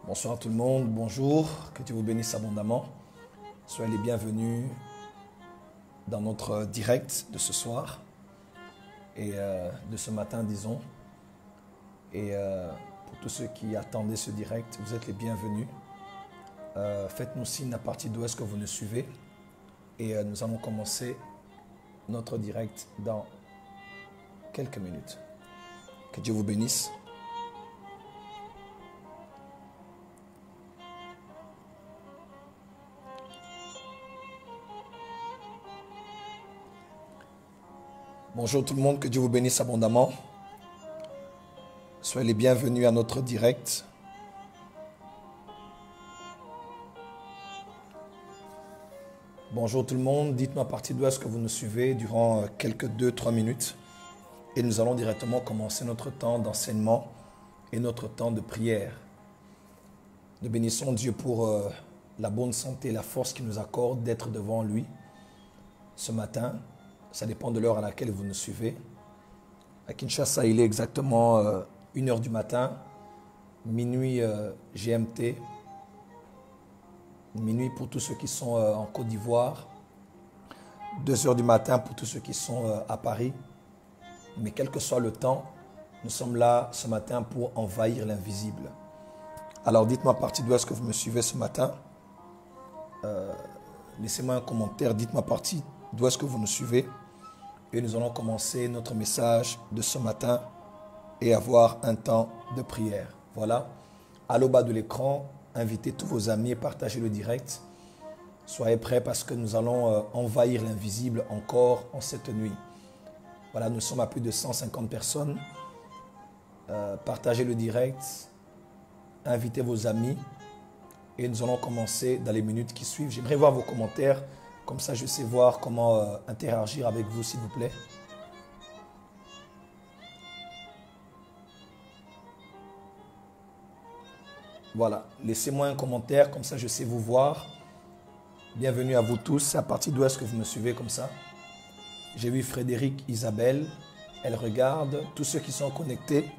Bonsoir tout le monde, bonjour, que Dieu vous bénisse abondamment. Soyez les bienvenus dans notre direct de ce soir et de ce matin, disons. Et pour tous ceux qui attendaient ce direct, vous êtes les bienvenus. Faites-nous signe à partir d'où est-ce que vous nous suivez. Et nous allons commencer notre direct dans quelques minutes. Que Dieu vous bénisse. Bonjour tout le monde, que Dieu vous bénisse abondamment. Soyez les bienvenus à notre direct. Bonjour tout le monde, dites-moi à partir d'où est-ce que vous nous suivez durant quelques 2-3 minutes. Et nous allons directement commencer notre temps d'enseignement et notre temps de prière. Nous bénissons Dieu pour la bonne santé et la force qu'il nous accorde d'être devant lui ce matin. Ça dépend de l'heure à laquelle vous nous suivez. À Kinshasa, il est exactement 1h du matin, minuit GMT, minuit pour tous ceux qui sont en Côte d'Ivoire, 2h du matin pour tous ceux qui sont à Paris. Mais quel que soit le temps, nous sommes là ce matin pour envahir l'invisible. Alors dites-moi à partir d'où est-ce que vous me suivez ce matin. Laissez-moi un commentaire, dites-moi à partir d'où est-ce que vous nous suivez. Et nous allons commencer notre message de ce matin et avoir un temps de prière. Voilà. À l'au bas de l'écran, invitez tous vos amis et partagez le direct. Soyez prêts parce que nous allons envahir l'invisible encore en cette nuit. Voilà, nous sommes à plus de 150 personnes. Partagez le direct. Invitez vos amis. Et nous allons commencer dans les minutes qui suivent. J'aimerais voir vos commentaires. Comme ça, je sais voir comment interagir avec vous, s'il vous plaît. Voilà, laissez-moi un commentaire, comme ça je sais vous voir. Bienvenue à vous tous. C'est à partir d'où est-ce que vous me suivez comme ça? J'ai vu Frédéric, Isabelle. Elle regarde. Tous ceux qui sont connectés,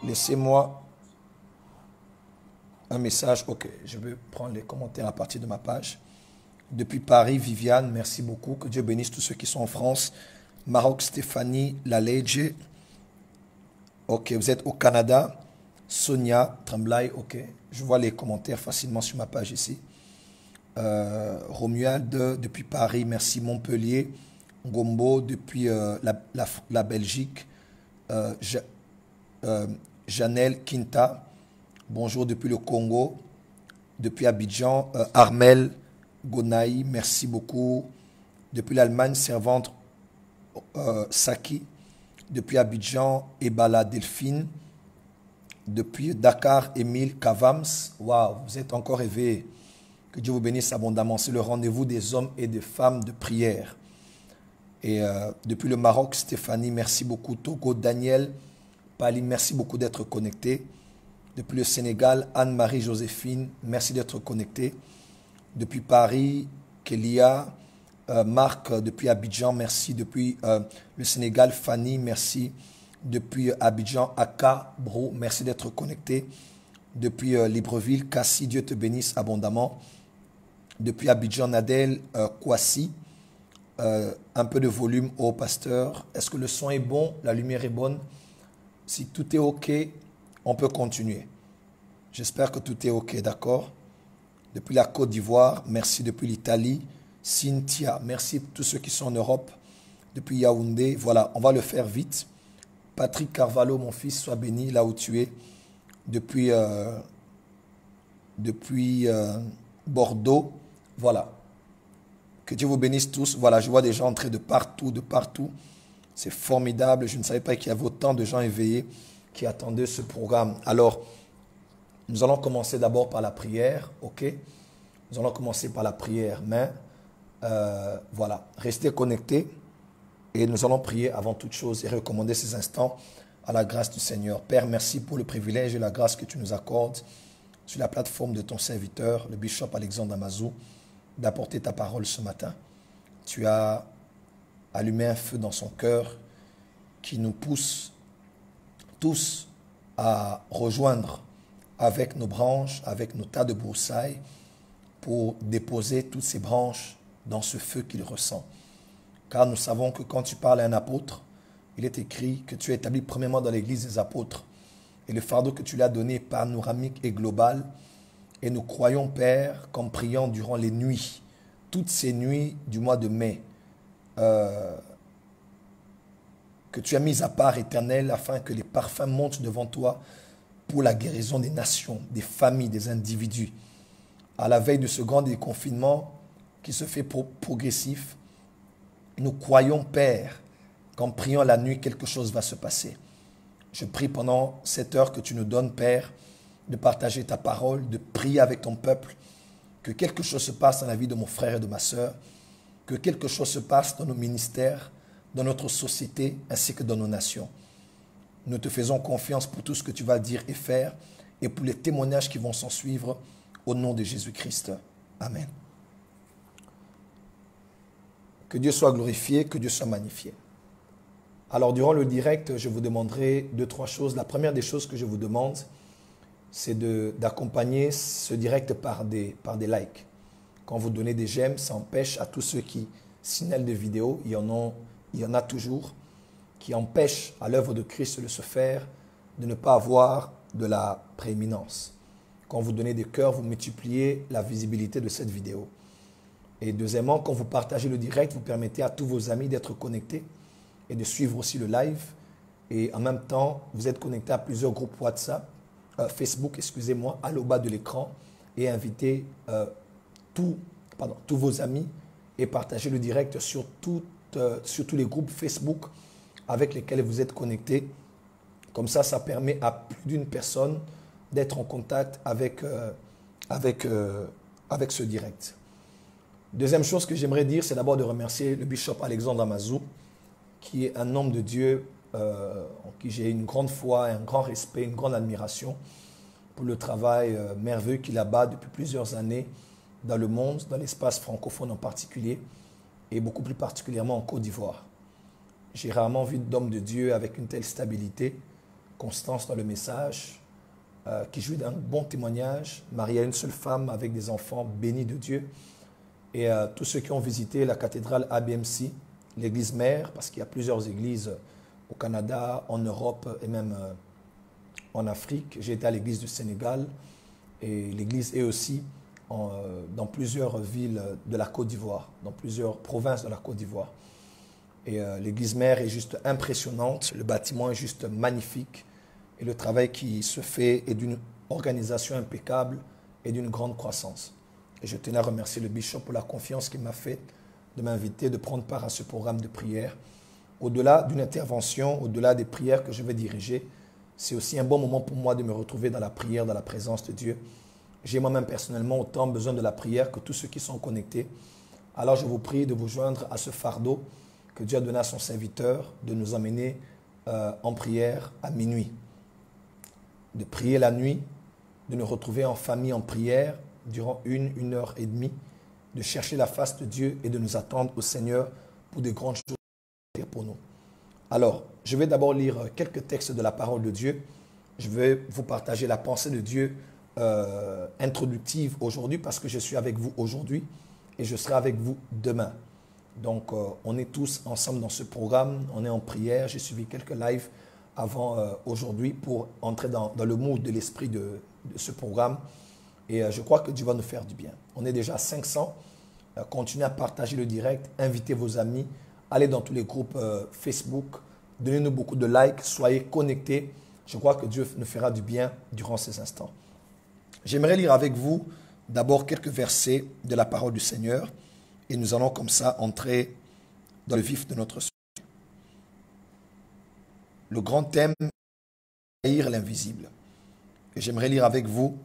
laissez-moi un message. Ok, je vais prendre les commentaires à partir de ma page. Depuis Paris, Viviane, merci beaucoup. Que Dieu bénisse tous ceux qui sont en France. Maroc, Stéphanie, Laledje. Ok, vous êtes au Canada. Sonia, Tremblay, ok. Je vois les commentaires facilement sur ma page ici. Romuald, depuis Paris, merci. Montpellier. Gombo, depuis la Belgique. Janelle Quinta, bonjour depuis le Congo. Depuis Abidjan, Armel Gonaï, merci beaucoup. Depuis l'Allemagne, servante Saki. Depuis Abidjan, Ebala Delphine. Depuis Dakar, Émile Kavams. Waouh, vous êtes encore éveillés. Que Dieu vous bénisse abondamment. C'est le rendez-vous des hommes et des femmes de prière. Et depuis le Maroc, Stéphanie, merci beaucoup. Togo, Daniel, Pali, merci beaucoup d'être connecté. Depuis le Sénégal, Anne-Marie Joséphine, merci d'être connecté. Depuis Paris, Kélia, Marc, depuis Abidjan, merci. Depuis le Sénégal, Fanny, merci. Depuis Abidjan, Aka, Bro, merci d'être connecté. Depuis Libreville, Cassie, Dieu te bénisse abondamment. Depuis Abidjan, Nadel, Kwasi, un peu de volume au pasteur. Est-ce que le son est bon? La lumière est bonne? Si tout est OK, on peut continuer. J'espère que tout est OK, d'accord? Depuis la Côte d'Ivoire, merci. Depuis l'Italie, Cynthia, merci tous ceux qui sont en Europe. Depuis Yaoundé, voilà, on va le faire vite. Patrick Carvalho, mon fils, sois béni là où tu es. Depuis Bordeaux, voilà. Que Dieu vous bénisse tous. Voilà, je vois des gens entrer de partout, de partout. C'est formidable. Je ne savais pas qu'il y avait autant de gens éveillés qui attendaient ce programme. Alors, nous allons commencer d'abord par la prière, ok? Nous allons commencer par la prière, mais voilà, restez connectés et nous allons prier avant toute chose et recommander ces instants à la grâce du Seigneur. Père, merci pour le privilège et la grâce que tu nous accordes sur la plateforme de ton serviteur, le bishop Alexandre Amazou, d'apporter ta parole ce matin. Tu as allumé un feu dans son cœur qui nous pousse tous à rejoindre avec nos branches, avec nos tas de broussailles, pour déposer toutes ces branches dans ce feu qu'il ressent. Car nous savons que quand tu parles à un apôtre, il est écrit que tu es établi premièrement dans l'église des apôtres. Et le fardeau que tu lui as donné panoramique et global. Et nous croyons, Père, qu'en priant durant les nuits, toutes ces nuits du mois de mai, que tu as mis à part, Éternel, afin que les parfums montent devant toi pour la guérison des nations, des familles, des individus. À la veille de ce grand déconfinement qui se fait progressif, nous croyons, Père, qu'en priant la nuit, quelque chose va se passer. Je prie pendant cette heure que tu nous donnes, Père, de partager ta parole, de prier avec ton peuple, que quelque chose se passe dans la vie de mon frère et de ma sœur, que quelque chose se passe dans nos ministères, dans notre société, ainsi que dans nos nations. Nous te faisons confiance pour tout ce que tu vas dire et faire, et pour les témoignages qui vont s'en suivre, au nom de Jésus-Christ. Amen. Que Dieu soit glorifié, que Dieu soit magnifié. Alors, durant le direct, je vous demanderai 2-3 choses. La première des choses que je vous demande, c'est d'accompagner ce direct par des likes. Quand vous donnez des j'aime, ça empêche à tous ceux qui signalent des vidéos, il y en a toujours, qui empêchent à l'œuvre de Christ de se faire, de ne pas avoir de la prééminence. Quand vous donnez des cœurs, vous multipliez la visibilité de cette vidéo. Et deuxièmement, quand vous partagez le direct, vous permettez à tous vos amis d'être connectés et de suivre aussi le live. Et en même temps, vous êtes connectés à plusieurs groupes WhatsApp, Facebook, excusez-moi, à le bas de l'écran, et invitez tous vos amis et partagez le direct sur tous les groupes Facebook avec lesquels vous êtes connectés. Comme ça, ça permet à plus d'une personne d'être en contact avec ce direct. Deuxième chose que j'aimerais dire, c'est d'abord de remercier le bishop Alexandre Amazou, qui est un homme de Dieu en qui j'ai une grande foi, un grand respect, une grande admiration pour le travail merveilleux qu'il abat depuis plusieurs années dans le monde, dans l'espace francophone en particulier, et beaucoup plus particulièrement en Côte d'Ivoire. J'ai rarement vu d'homme de Dieu avec une telle stabilité, constance dans le message, qui jouit d'un bon témoignage, marié à une seule femme avec des enfants bénis de Dieu. Et tous ceux qui ont visité la cathédrale ABMC, l'église mère, parce qu'il y a plusieurs églises au Canada, en Europe et même en Afrique. J'ai été à l'église du Sénégal et l'église est aussi dans plusieurs villes de la Côte d'Ivoire, dans plusieurs provinces de la Côte d'Ivoire. Et l'église mère est juste impressionnante, le bâtiment est juste magnifique et le travail qui se fait est d'une organisation impeccable et d'une grande croissance. Et je tenais à remercier le bishop pour la confiance qu'il m'a faite de m'inviter, de prendre part à ce programme de prière. Au-delà d'une intervention, au-delà des prières que je vais diriger, c'est aussi un bon moment pour moi de me retrouver dans la prière, dans la présence de Dieu. J'ai moi-même personnellement autant besoin de la prière que tous ceux qui sont connectés. Alors je vous prie de vous joindre à ce fardeau que Dieu a donné à son serviteur, de nous amener en prière à minuit. De prier la nuit, de nous retrouver en famille en prière durant 1 heure et demie, de chercher la face de Dieu et de nous attendre au Seigneur pour des grandes choses pour nous. Alors, je vais d'abord lire quelques textes de la parole de Dieu. Je vais vous partager la pensée de Dieu introductive aujourd'hui parce que je suis avec vous aujourd'hui et je serai avec vous demain. Donc, on est tous ensemble dans ce programme, on est en prière. J'ai suivi quelques lives avant aujourd'hui pour entrer dans le mood de l'esprit de ce programme. Et je crois que Dieu va nous faire du bien. On est déjà à 500. Continuez à partager le direct, invitez vos amis, allez dans tous les groupes Facebook, donnez-nous beaucoup de likes, soyez connectés. Je crois que Dieu nous fera du bien durant ces instants. J'aimerais lire avec vous d'abord quelques versets de la parole du Seigneur et nous allons comme ça entrer dans le vif de notre sujet. Le grand thème, haïr l'invisible. Et j'aimerais lire avec vous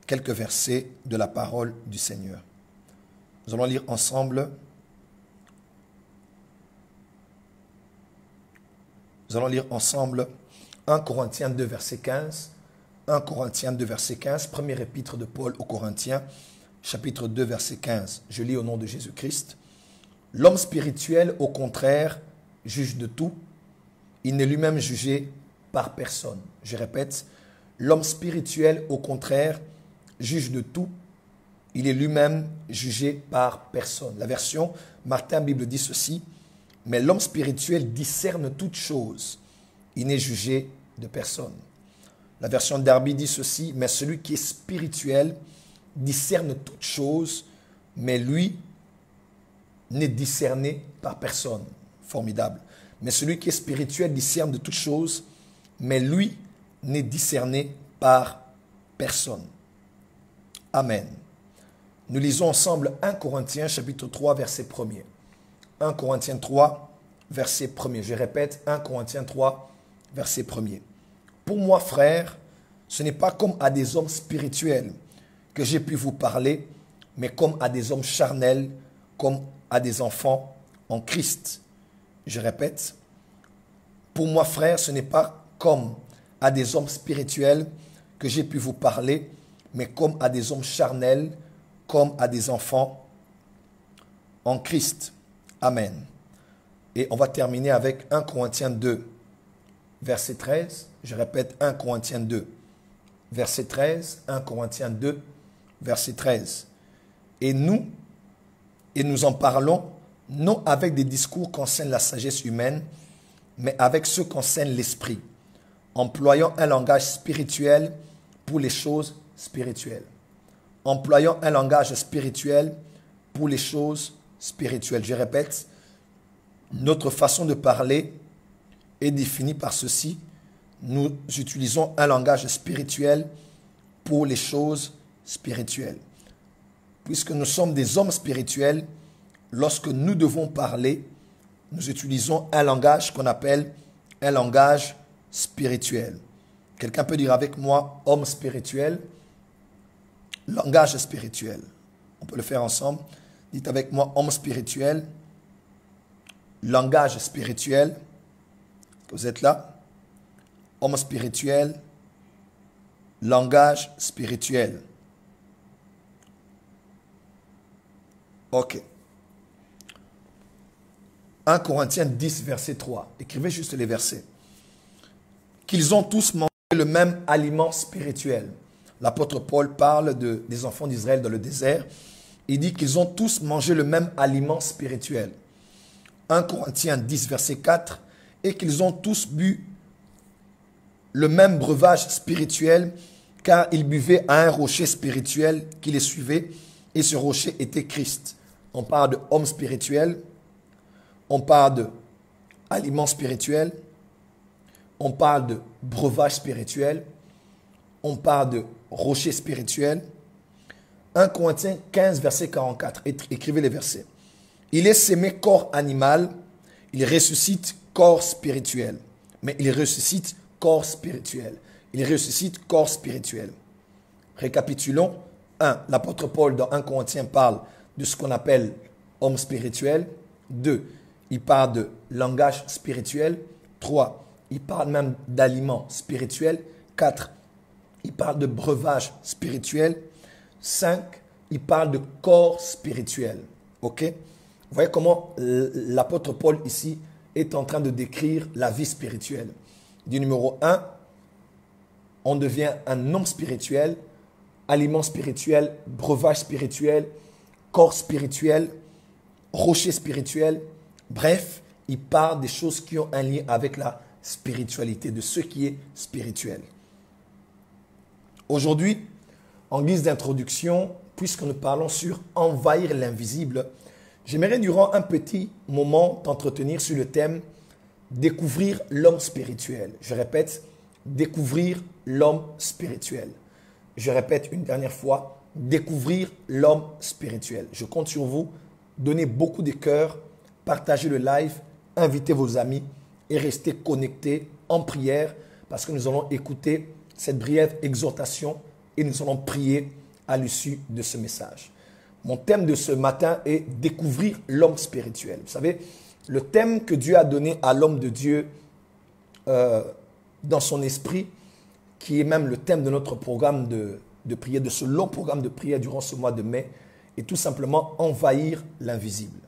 quelques versets de la parole du Seigneur. Nous allons lire ensemble. Nous allons lire ensemble 1 Corinthiens 2, verset 15. 1 Corinthiens 2, verset 15. Premier épître de Paul aux Corinthiens, chapitre 2, verset 15. Je lis au nom de Jésus-Christ. L'homme spirituel, au contraire, juge de tout. Il n'est lui-même jugé par personne. Je répète. L'homme spirituel, au contraire, juge de tout. Il est lui-même jugé par personne. La version Martin Bible dit ceci, mais l'homme spirituel discerne toutes choses. Il n'est jugé de personne. La version Darby dit ceci, mais celui qui est spirituel discerne toutes choses, mais lui n'est discerné par personne. Formidable. Mais celui qui est spirituel discerne de toutes choses, mais lui n'est discerné par personne. Amen. Nous lisons ensemble 1 Corinthiens chapitre 3 verset 1er. 1 Corinthiens 3 verset 1er. Je répète, 1 Corinthiens 3 verset 1er. Pour moi, frères, ce n'est pas comme à des hommes spirituels que j'ai pu vous parler, mais comme à des hommes charnels, comme à des enfants en Christ. Je répète, pour moi, frères, ce n'est pas comme à des hommes spirituels que j'ai pu vous parler, mais comme à des hommes charnels, comme à des enfants en Christ. Amen. Et on va terminer avec 1 Corinthiens 2, verset 13. Je répète, 1 Corinthiens 2, verset 13. 1 Corinthiens 2, verset 13. Et nous en parlons, non avec des discours qu'enseigne la sagesse humaine, mais avec ceux qu'enseigne l'esprit, employant un langage spirituel pour les choses spirituelles. Employant un langage spirituel pour les choses spirituelles. Je répète, notre façon de parler est définie par ceci. Nous utilisons un langage spirituel pour les choses spirituelles. Puisque nous sommes des hommes spirituels, lorsque nous devons parler, nous utilisons un langage qu'on appelle un langage spirituel. Quelqu'un peut dire avec moi, homme spirituel, langage spirituel. On peut le faire ensemble. Dites avec moi, homme spirituel, langage spirituel. Vous êtes là? Homme spirituel, langage spirituel. Ok. 1 Corinthiens 10, verset 3. Écrivez juste les versets. Qu'ils ont tous mangé le même aliment spirituel. L'apôtre Paul parle des enfants d'Israël dans le désert. Il dit qu'ils ont tous mangé le même aliment spirituel. 1 Corinthiens 10, verset 4. Et qu'ils ont tous bu le même breuvage spirituel, car ils buvaient à un rocher spirituel qui les suivait, et ce rocher était Christ. On parle de homme spirituel, on parle de aliment spirituel, on parle de breuvage spirituel, on parle de rocher spirituel. 1 Corinthiens 15, verset 44. Écrivez les versets. Il est sémé corps animal, il ressuscite corps spirituel. Mais il ressuscite corps spirituel. Il ressuscite corps spirituel. Récapitulons. 1. L'apôtre Paul dans 1 Corinthiens parle de ce qu'on appelle homme spirituel. 2. Il parle de langage spirituel. 3. Il parle même d'aliments spirituels. 4. Il parle de breuvage spirituel. 5. Il parle de corps spirituel. Ok? Vous voyez comment l'apôtre Paul ici est en train de décrire la vie spirituelle. Du numéro 1, on devient un homme spirituel, aliment spirituel, breuvage spirituel, corps spirituel, rocher spirituel. Bref, il parle des choses qui ont un lien avec la spiritualité, de ce qui est spirituel. Aujourd'hui, en guise d'introduction, puisque nous parlons sur envahir l'invisible, j'aimerais durant un petit moment t'entretenir sur le thème découvrir l'homme spirituel. Je répète, découvrir l'homme spirituel. Je répète une dernière fois, découvrir l'homme spirituel. Je compte sur vous, donnez beaucoup de cœur, partagez le live, invitez vos amis et restez connectés en prière parce que nous allons écouter cette brève exhortation et nous allons prier à l'issue de ce message. Mon thème de ce matin est découvrir l'homme spirituel. Vous savez, le thème que Dieu a donné à l'homme de Dieu dans son esprit, qui est même le thème de notre programme de prière, de ce long programme de prière durant ce mois de mai, est tout simplement envahir l'invisible.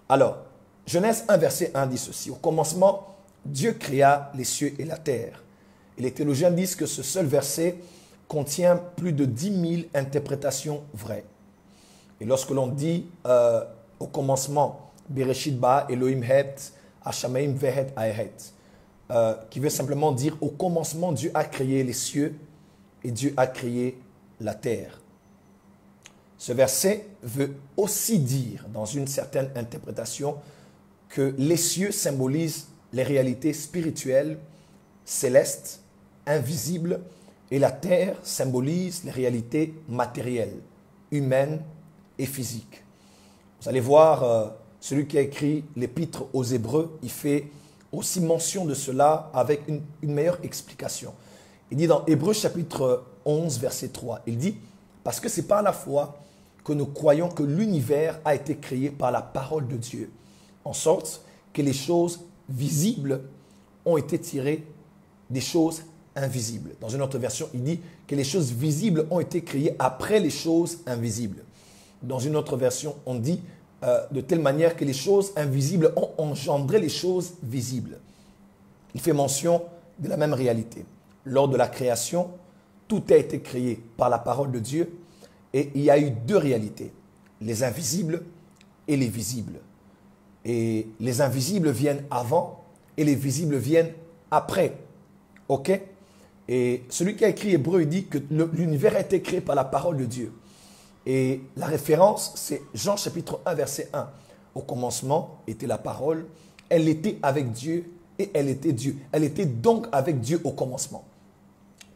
Alors, Genèse 1, verset 1 dit ceci. Au commencement, Dieu créa les cieux et la terre. Et les théologiens disent que ce seul verset contient plus de 10 000 interprétations vraies. Et lorsque l'on dit au commencement, Bereshit ba Elohim het, Hashamayim vehet aeret, qui veut simplement dire au commencement, Dieu a créé les cieux et Dieu a créé la terre. Ce verset veut aussi dire, dans une certaine interprétation, que les cieux symbolisent les réalités spirituelles, célestes, invisibles, et la terre symbolise les réalités matérielles, humaines et physiques. Vous allez voir, celui qui a écrit l'épître aux Hébreux, il fait aussi mention de cela avec une meilleure explication. Il dit dans Hébreux chapitre 11, verset 3, il dit « Parce que c'est par la foi que nous croyons que l'univers a été créé par la parole de Dieu, en sorte que les choses visibles ont été tirées des choses invisibles. » Dans une autre version, il dit que les choses visibles ont été créées après les choses invisibles. Dans une autre version, on dit de telle manière que les choses invisibles ont engendré les choses visibles. Il fait mention de la même réalité. Lors de la création, tout a été créé par la parole de Dieu et il y a eu deux réalités, les invisibles et les visibles. Et les invisibles viennent avant et les visibles viennent après. OK? Et celui qui a écrit Hébreu, il dit que l'univers a été créé par la parole de Dieu. Et la référence, c'est Jean chapitre 1, verset 1. Au commencement était la parole, elle était avec Dieu et elle était Dieu. Elle était donc avec Dieu au commencement.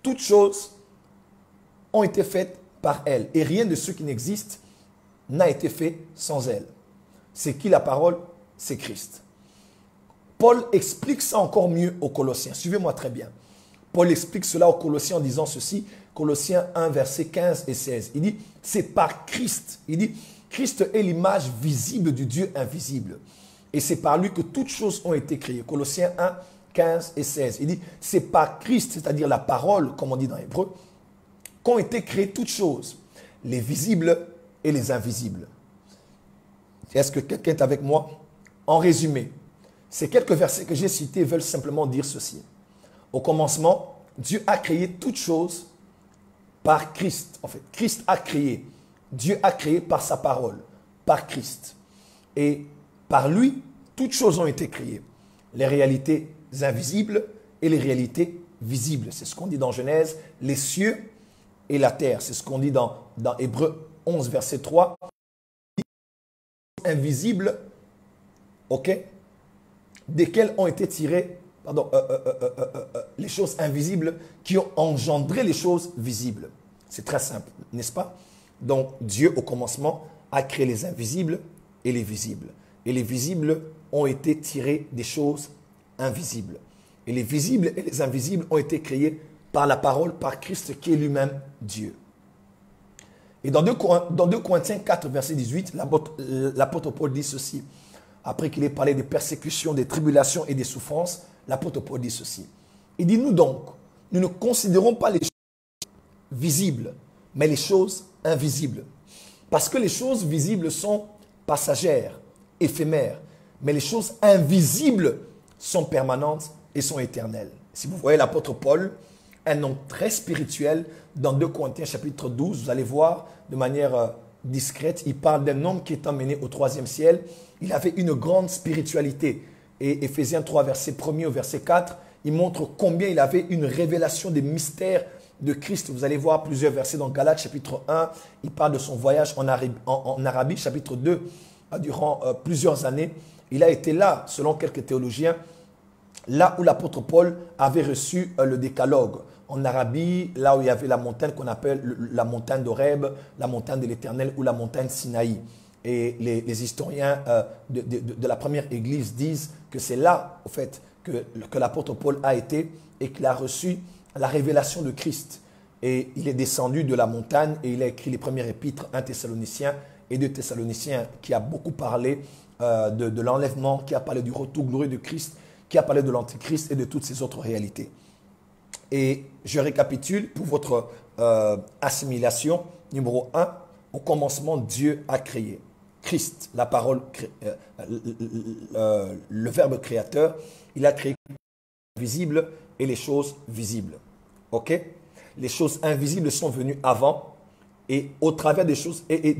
Toutes choses ont été faites par elle et rien de ce qui n'existe n'a été fait sans elle. C'est qui la parole? C'est Christ. Paul explique ça encore mieux aux Colossiens. Suivez-moi très bien. Paul explique cela aux Colossiens en disant ceci, Colossiens 1, versets 15 et 16. Il dit, c'est par Christ. Il dit, Christ est l'image visible du Dieu invisible. Et c'est par lui que toutes choses ont été créées. Colossiens 1, 15 et 16. Il dit, c'est par Christ, c'est-à-dire la parole, comme on dit dans Hébreu, qu'ont été créées toutes choses, les visibles et les invisibles. Est-ce que quelqu'un est avec moi? En résumé, ces quelques versets que j'ai cités veulent simplement dire ceci. Au commencement, Dieu a créé toutes choses par Christ. En fait, Christ a créé. Dieu a créé par sa parole, par Christ. Et par lui, toutes choses ont été créées. Les réalités invisibles et les réalités visibles. C'est ce qu'on dit dans Genèse, les cieux et la terre. C'est ce qu'on dit dans Hébreux 11, verset 3. Invisibles, ok, desquelles ont été tirées, les choses invisibles qui ont engendré les choses visibles. C'est très simple, n'est-ce pas? Donc, Dieu, au commencement, a créé les invisibles et les visibles. Et les visibles ont été tirés des choses invisibles. Et les visibles et les invisibles ont été créés par la parole, par Christ qui est lui-même Dieu. Et dans 2 Corinthiens 4, verset 18, l'apôtre Paul dit ceci. Après qu'il ait parlé des persécutions, des tribulations et des souffrances, l'apôtre Paul dit ceci. Il dit, nous donc, nous ne considérons pas les choses visibles, mais les choses invisibles. Parce que les choses visibles sont passagères, éphémères, mais les choses invisibles sont permanentes et sont éternelles. Si vous voyez l'apôtre Paul, un homme très spirituel, dans 2 Corinthiens chapitre 12, vous allez voir de manière discrète, il parle d'un homme qui est emmené au 3e ciel. Il avait une grande spiritualité. Et Éphésiens 3, verset 1er au verset 4, il montre combien il avait une révélation des mystères de Christ. Vous allez voir plusieurs versets dans Galates chapitre 1. Il parle de son voyage en Arabie chapitre 2 durant plusieurs années. Il a été là, selon quelques théologiens, là où l'apôtre Paul avait reçu le décalogue. En Arabie, là où il y avait la montagne qu'on appelle la montagne d'Horeb, la montagne de l'Éternel ou la montagne Sinaï. Et les historiens de la première église disent que c'est là, au fait, que l'apôtre Paul a été et qu'il a reçu la révélation de Christ. Et il est descendu de la montagne et il a écrit les premiers épîtres, 1 Thessaloniciens et 2 Thessaloniciens, qui a beaucoup parlé de l'enlèvement, qui a parlé du retour glorieux de Christ, qui a parlé de l'Antichrist et de toutes ces autres réalités. Et je récapitule pour votre assimilation. Numéro 1, au commencement, Dieu a créé. Christ, la parole, le verbe créateur, il a créé visible et les choses visibles. Ok? Les choses invisibles sont venues avant et au travers des choses et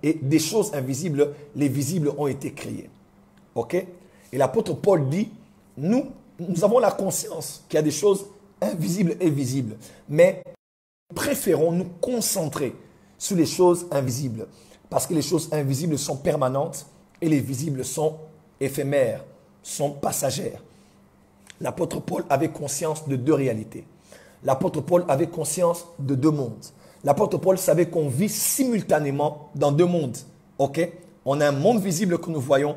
des choses invisibles, les visibles ont été créés. Ok? Et l'apôtre Paul dit, nous avons la conscience qu'il y a des choses invisibles et visibles, mais nous préférons nous concentrer sur les choses invisibles parce que les choses invisibles sont permanentes et les visibles sont éphémères, sont passagères. L'apôtre Paul avait conscience de deux réalités. L'apôtre Paul avait conscience de deux mondes. L'apôtre Paul savait qu'on vit simultanément dans deux mondes. Ok? On a un monde visible que nous voyons.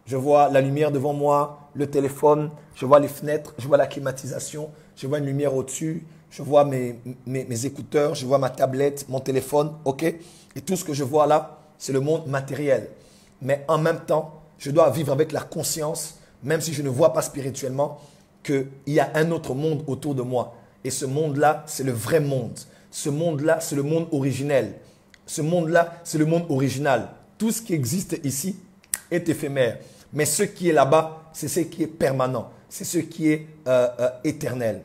Je vois la lumière devant moi, le téléphone, je vois les fenêtres, je vois la climatisation, je vois une lumière au-dessus, je vois mes écouteurs, je vois ma tablette, mon téléphone. Ok? Et tout ce que je vois là, c'est le monde matériel. Mais en même temps, je dois vivre avec la conscience, même si je ne vois pas spirituellement, qu'il y a un autre monde autour de moi. Et ce monde-là, c'est le vrai monde. Ce monde-là, c'est le monde originel. Ce monde-là, c'est le monde original. Tout ce qui existe ici est éphémère. Mais ce qui est là-bas, c'est ce qui est permanent. C'est ce qui est éternel.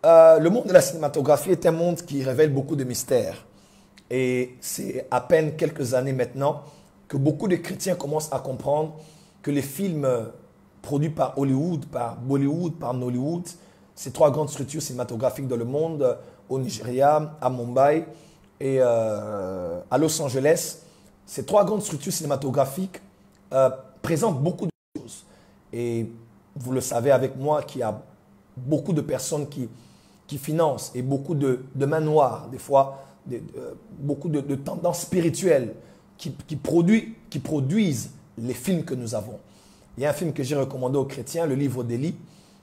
Le monde de la cinématographie est un monde qui révèle beaucoup de mystères. Et c'est à peine quelques années maintenant que beaucoup de chrétiens commencent à comprendre que les films produits par Hollywood, par Bollywood, par Nollywood, ces trois grandes structures cinématographiques dans le monde, au Nigeria, à Mumbai et à Los Angeles, ces trois grandes structures cinématographiques présentent beaucoup de choses. Et vous le savez avec moi qu'il y a beaucoup de personnes qui financent et beaucoup de mains noires, des fois beaucoup de tendances spirituelles qui produisent les films que nous avons. Il y a un film que j'ai recommandé aux chrétiens, le livre d'Élie,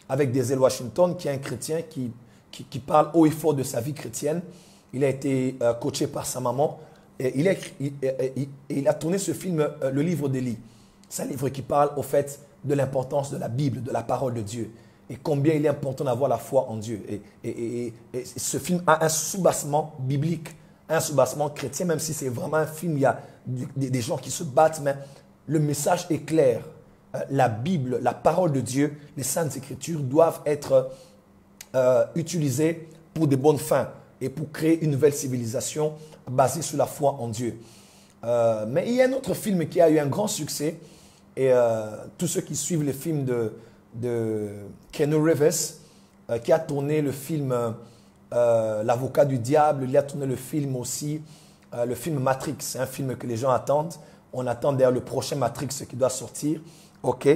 avec Denzel Washington, qui est un chrétien qui parle haut et fort de sa vie chrétienne. Il a été coaché par sa maman. Et il a tourné ce film, le livre d'Élie. C'est un livre qui parle au fait de l'importance de la Bible, de la parole de Dieu. Et combien il est important d'avoir la foi en Dieu. Et ce film a un soubassement biblique, un soubassement chrétien, même si c'est vraiment un film, il y a des gens qui se battent, mais le message est clair. La Bible, la parole de Dieu, les Saintes Écritures doivent être utilisées pour de bonnes fins et pour créer une nouvelle civilisation basée sur la foi en Dieu. Mais il y a un autre film qui a eu un grand succès et tous ceux qui suivent les films de Keanu Reeves, qui a tourné le film L'avocat du diable, il a tourné le film aussi, le film Matrix. C'est un film que les gens attendent. On attend d'ailleurs le prochain Matrix qui doit sortir. Ok,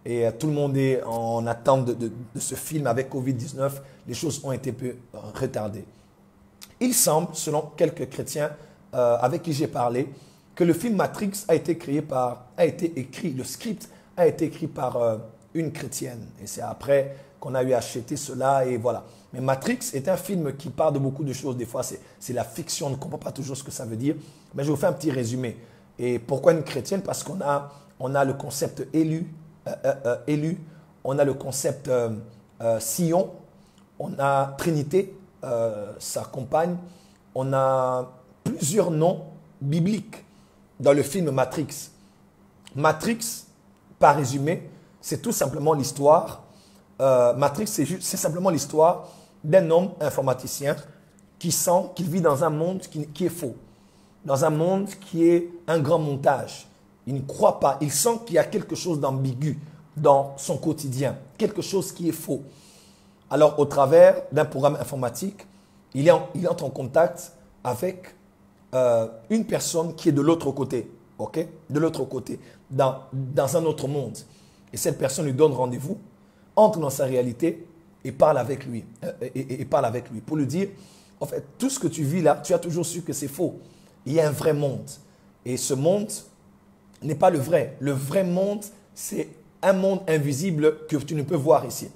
et tout le monde est en attente de ce film avec Covid-19. Les choses ont été peu retardées. Il semble, selon quelques chrétiens avec qui j'ai parlé, que le film Matrix a été écrit, le script a été écrit par une chrétienne. Et c'est après qu'on a eu acheté cela et voilà. Mais Matrix est un film qui parle de beaucoup de choses. Des fois, c'est la fiction, on ne comprend pas toujours ce que ça veut dire. Mais je vous fais un petit résumé. Et pourquoi une chrétienne? Parce qu'on a le concept élu, on a le concept Sion, on a Trinité, sa compagne, on a plusieurs noms bibliques dans le film Matrix. Matrix, par résumé, c'est tout simplement l'histoire. Matrix, c'est simplement l'histoire d'un homme informaticien qui sent qu'il vit dans un monde qui est faux, dans un monde qui est un grand montage. Il ne croit pas, il sent qu'il y a quelque chose d'ambigu dans son quotidien, quelque chose qui est faux. Alors, au travers d'un programme informatique, il entre en contact avec une personne qui est de l'autre côté, ok? De l'autre côté, dans un autre monde. Et cette personne lui donne rendez-vous, entre dans sa réalité et parle avec lui. Pour lui dire, en fait, tout ce que tu vis là, tu as toujours su que c'est faux. Il y a un vrai monde. Et ce monde n'est pas le vrai. Le vrai monde, c'est un monde invisible que tu ne peux voir ici.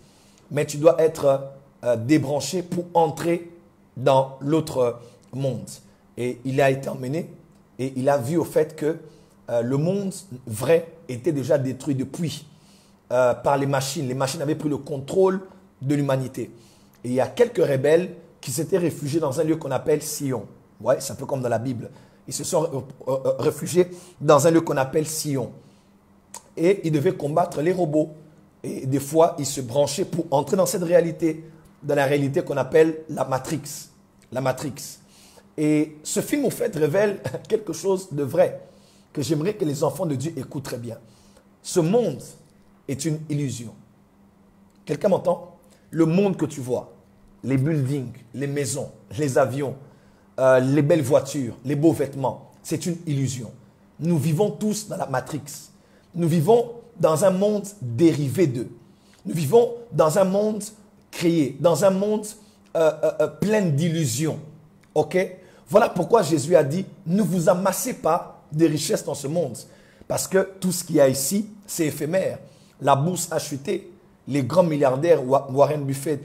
Mais tu dois être débranché pour entrer dans l'autre monde. Et il a été emmené et il a vu au fait que le monde vrai était déjà détruit depuis par les machines. Les machines avaient pris le contrôle de l'humanité. Et il y a quelques rebelles qui s'étaient réfugiés dans un lieu qu'on appelle Sion. Ouais, c'est un peu comme dans la Bible. Ils se sont réfugiés dans un lieu qu'on appelle Sion. Et ils devaient combattre les robots. Et des fois, il se branchait pour entrer dans cette réalité, dans la réalité qu'on appelle la Matrix. La Matrix. Et ce film, au fait, révèle quelque chose de vrai que j'aimerais que les enfants de Dieu écoutent très bien. Ce monde est une illusion. Quelqu'un m'entend? Le monde que tu vois, les buildings, les maisons, les avions, les belles voitures, les beaux vêtements, c'est une illusion. Nous vivons tous dans la Matrix. Nous vivons dans un monde dérivé d'eux. Nous vivons dans un monde créé, dans un monde plein d'illusions. Ok? Voilà pourquoi Jésus a dit, ne vous amassez pas de richesses dans ce monde. Parce que tout ce qu'il y a ici, c'est éphémère. La bourse a chuté. Les grands milliardaires, Warren Buffett,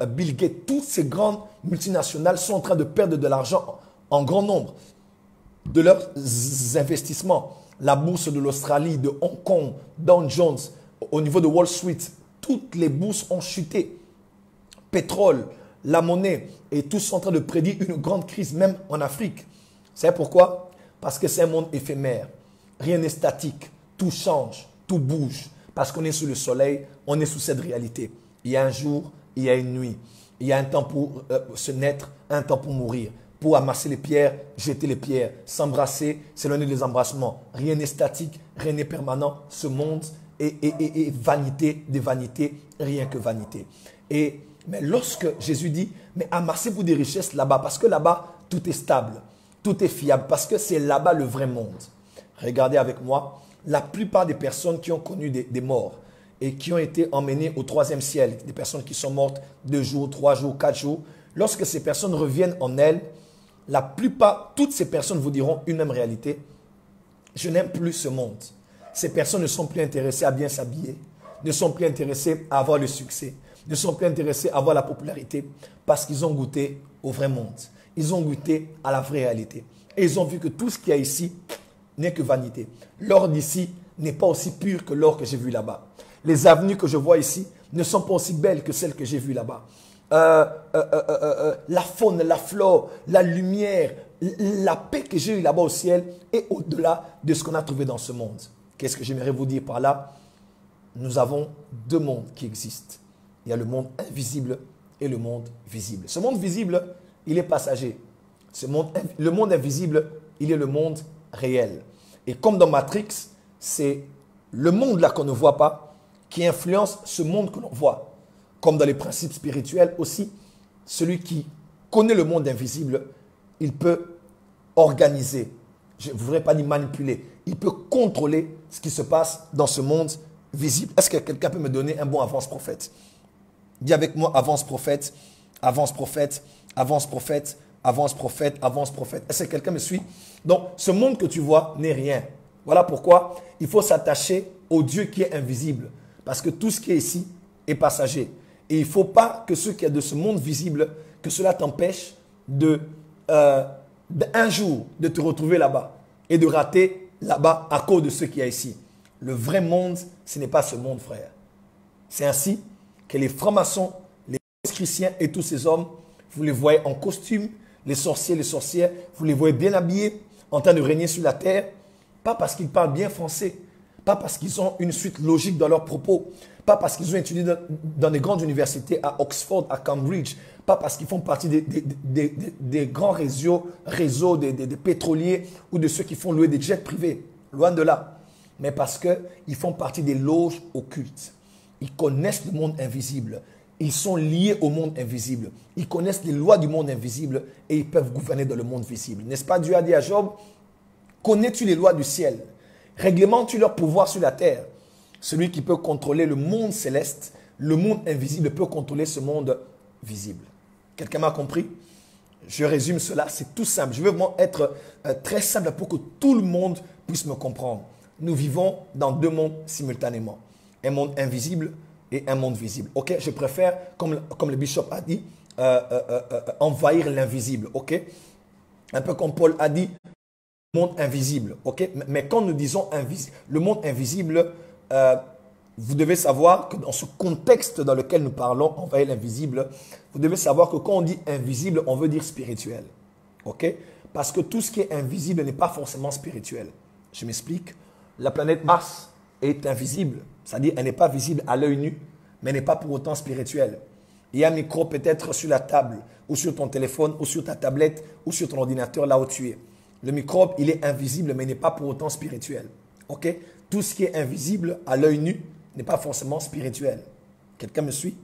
Bill Gates, toutes ces grandes multinationales sont en train de perdre de l'argent en grand nombre de leurs investissements. La bourse de l'Australie, de Hong Kong, Dow Jones, au niveau de Wall Street, toutes les bourses ont chuté. Pétrole, la monnaie, et tous sont en train de prédire une grande crise, même en Afrique. Vous savez pourquoi? Parce que c'est un monde éphémère. Rien n'est statique. Tout change, tout bouge. Parce qu'on est sous le soleil, on est sous cette réalité. Il y a un jour, il y a une nuit. Il y a un temps pour se naître, un temps pour mourir. Pour amasser les pierres, jeter les pierres. S'embrasser, s'éloigner des embrassements. Rien n'est statique, rien n'est permanent. Ce monde est vanité des vanités, rien que vanité. Mais lorsque Jésus dit, mais amassez-vous des richesses là-bas, parce que là-bas, tout est stable, tout est fiable, parce que c'est là-bas le vrai monde. Regardez avec moi, la plupart des personnes qui ont connu des morts et qui ont été emmenées au troisième ciel, des personnes qui sont mortes 2 jours, 3 jours, 4 jours, lorsque ces personnes reviennent en elles, la plupart, toutes ces personnes vous diront une même réalité. Je n'aime plus ce monde. Ces personnes ne sont plus intéressées à bien s'habiller, ne sont plus intéressées à avoir le succès, ne sont plus intéressés à avoir la popularité parce qu'ils ont goûté au vrai monde. Ils ont goûté à la vraie réalité. Et ils ont vu que tout ce qu'il y a ici n'est que vanité. L'or d'ici n'est pas aussi pur que l'or que j'ai vu là-bas. Les avenues que je vois ici ne sont pas aussi belles que celles que j'ai vues là-bas. La faune, la flore, la lumière, la paix que j'ai eue là-bas au ciel est au-delà de ce qu'on a trouvé dans ce monde. Qu'est-ce que j'aimerais vous dire par là? Nous avons 2 mondes qui existent. Il y a le monde invisible et le monde visible. Ce monde visible, il est passager. Le monde invisible, il est le monde réel. Et comme dans Matrix, c'est le monde là qu'on ne voit pas qui influence ce monde que l'on voit. Comme dans les principes spirituels aussi, celui qui connaît le monde invisible, il peut organiser, je ne voudrais pas dire manipuler, il peut contrôler ce qui se passe dans ce monde visible. Est-ce que quelqu'un peut me donner un bon avance-prophète? Dis avec moi, avance prophète, avance prophète, avance prophète, avance prophète, avance prophète. Est-ce que quelqu'un me suit? Donc, ce monde que tu vois n'est rien. Voilà pourquoi il faut s'attacher au Dieu qui est invisible. Parce que tout ce qui est ici est passager. Et il ne faut pas que ce qui est de ce monde visible, que cela t'empêche un jour de te retrouver là-bas et de rater là-bas à cause de ce qu'il y a ici. Le vrai monde, ce n'est pas ce monde, frère. C'est ainsi que les francs-maçons, les chrétiens et tous ces hommes, vous les voyez en costume, les sorciers, les sorcières, vous les voyez bien habillés, en train de régner sur la terre, pas parce qu'ils parlent bien français, pas parce qu'ils ont une suite logique dans leurs propos, pas parce qu'ils ont étudié dans des grandes universités à Oxford, à Cambridge, pas parce qu'ils font partie des grands réseaux des pétroliers ou de ceux qui font louer des jets privés, loin de là, mais parce qu'ils font partie des loges occultes. Ils connaissent le monde invisible. Ils sont liés au monde invisible. Ils connaissent les lois du monde invisible et ils peuvent gouverner dans le monde visible. N'est-ce pas? Dieu a dit à Job, connais-tu les lois du ciel? Réglementes-tu leur pouvoir sur la terre? Celui qui peut contrôler le monde céleste, le monde invisible peut contrôler ce monde visible. Quelqu'un m'a compris? Je résume cela, c'est tout simple. Je veux vraiment être très simple pour que tout le monde puisse me comprendre. Nous vivons dans 2 mondes simultanément. Un monde invisible et un monde visible. Ok, je préfère, comme le bishop a dit, envahir l'invisible. Ok, un peu comme Paul a dit, monde invisible. Ok, mais quand nous disons le monde invisible, vous devez savoir que dans ce contexte dans lequel nous parlons, envahir l'invisible, vous devez savoir que quand on dit invisible, on veut dire spirituel. Ok, parce que tout ce qui est invisible n'est pas forcément spirituel. Je m'explique. La planète Mars est invisible. C'est-à-dire, elle n'est pas visible à l'œil nu, mais elle n'est pas pour autant spirituelle. Il y a un micro peut-être sur la table, ou sur ton téléphone, ou sur ta tablette, ou sur ton ordinateur, là où tu es. Le microbe, il est invisible, mais il n'est pas pour autant spirituel. Ok? Tout ce qui est invisible à l'œil nu n'est pas forcément spirituel. Quelqu'un me suit?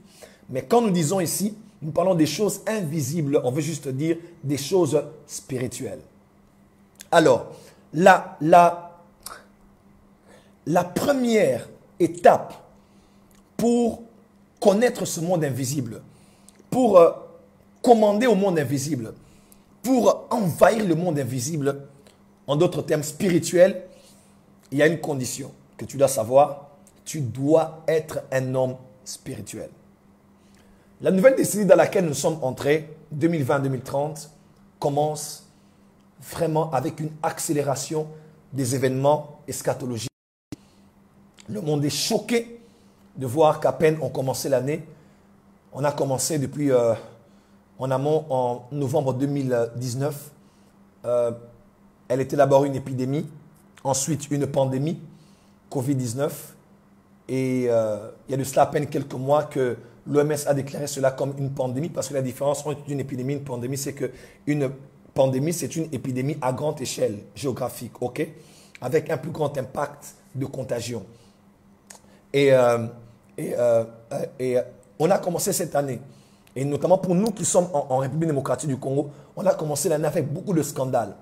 Mais quand nous disons ici, nous parlons des choses invisibles, on veut juste dire des choses spirituelles. Alors, la première étape pour connaître ce monde invisible, pour commander au monde invisible, pour envahir le monde invisible, en d'autres termes spirituels, il y a une condition que tu dois savoir. Tu dois être un homme spirituel. La nouvelle décennie dans laquelle nous sommes entrés, 2020-2030, commence vraiment avec une accélération des événements eschatologiques. Le monde est choqué de voir qu'à peine on commençait l'année. On a commencé depuis en amont en novembre 2019. Elle était d'abord une épidémie, ensuite une pandémie, Covid-19. Et il y a de cela à peine quelques mois que l'OMS a déclaré cela comme une pandémie, parce que la différence entre une épidémie et une pandémie, c'est qu'une pandémie, c'est une épidémie à grande échelle géographique, ok, avec un plus grand impact de contagion. Et on a commencé cette année, et notamment pour nous qui sommes en République démocratique du Congo, on a commencé l'année avec beaucoup de scandales.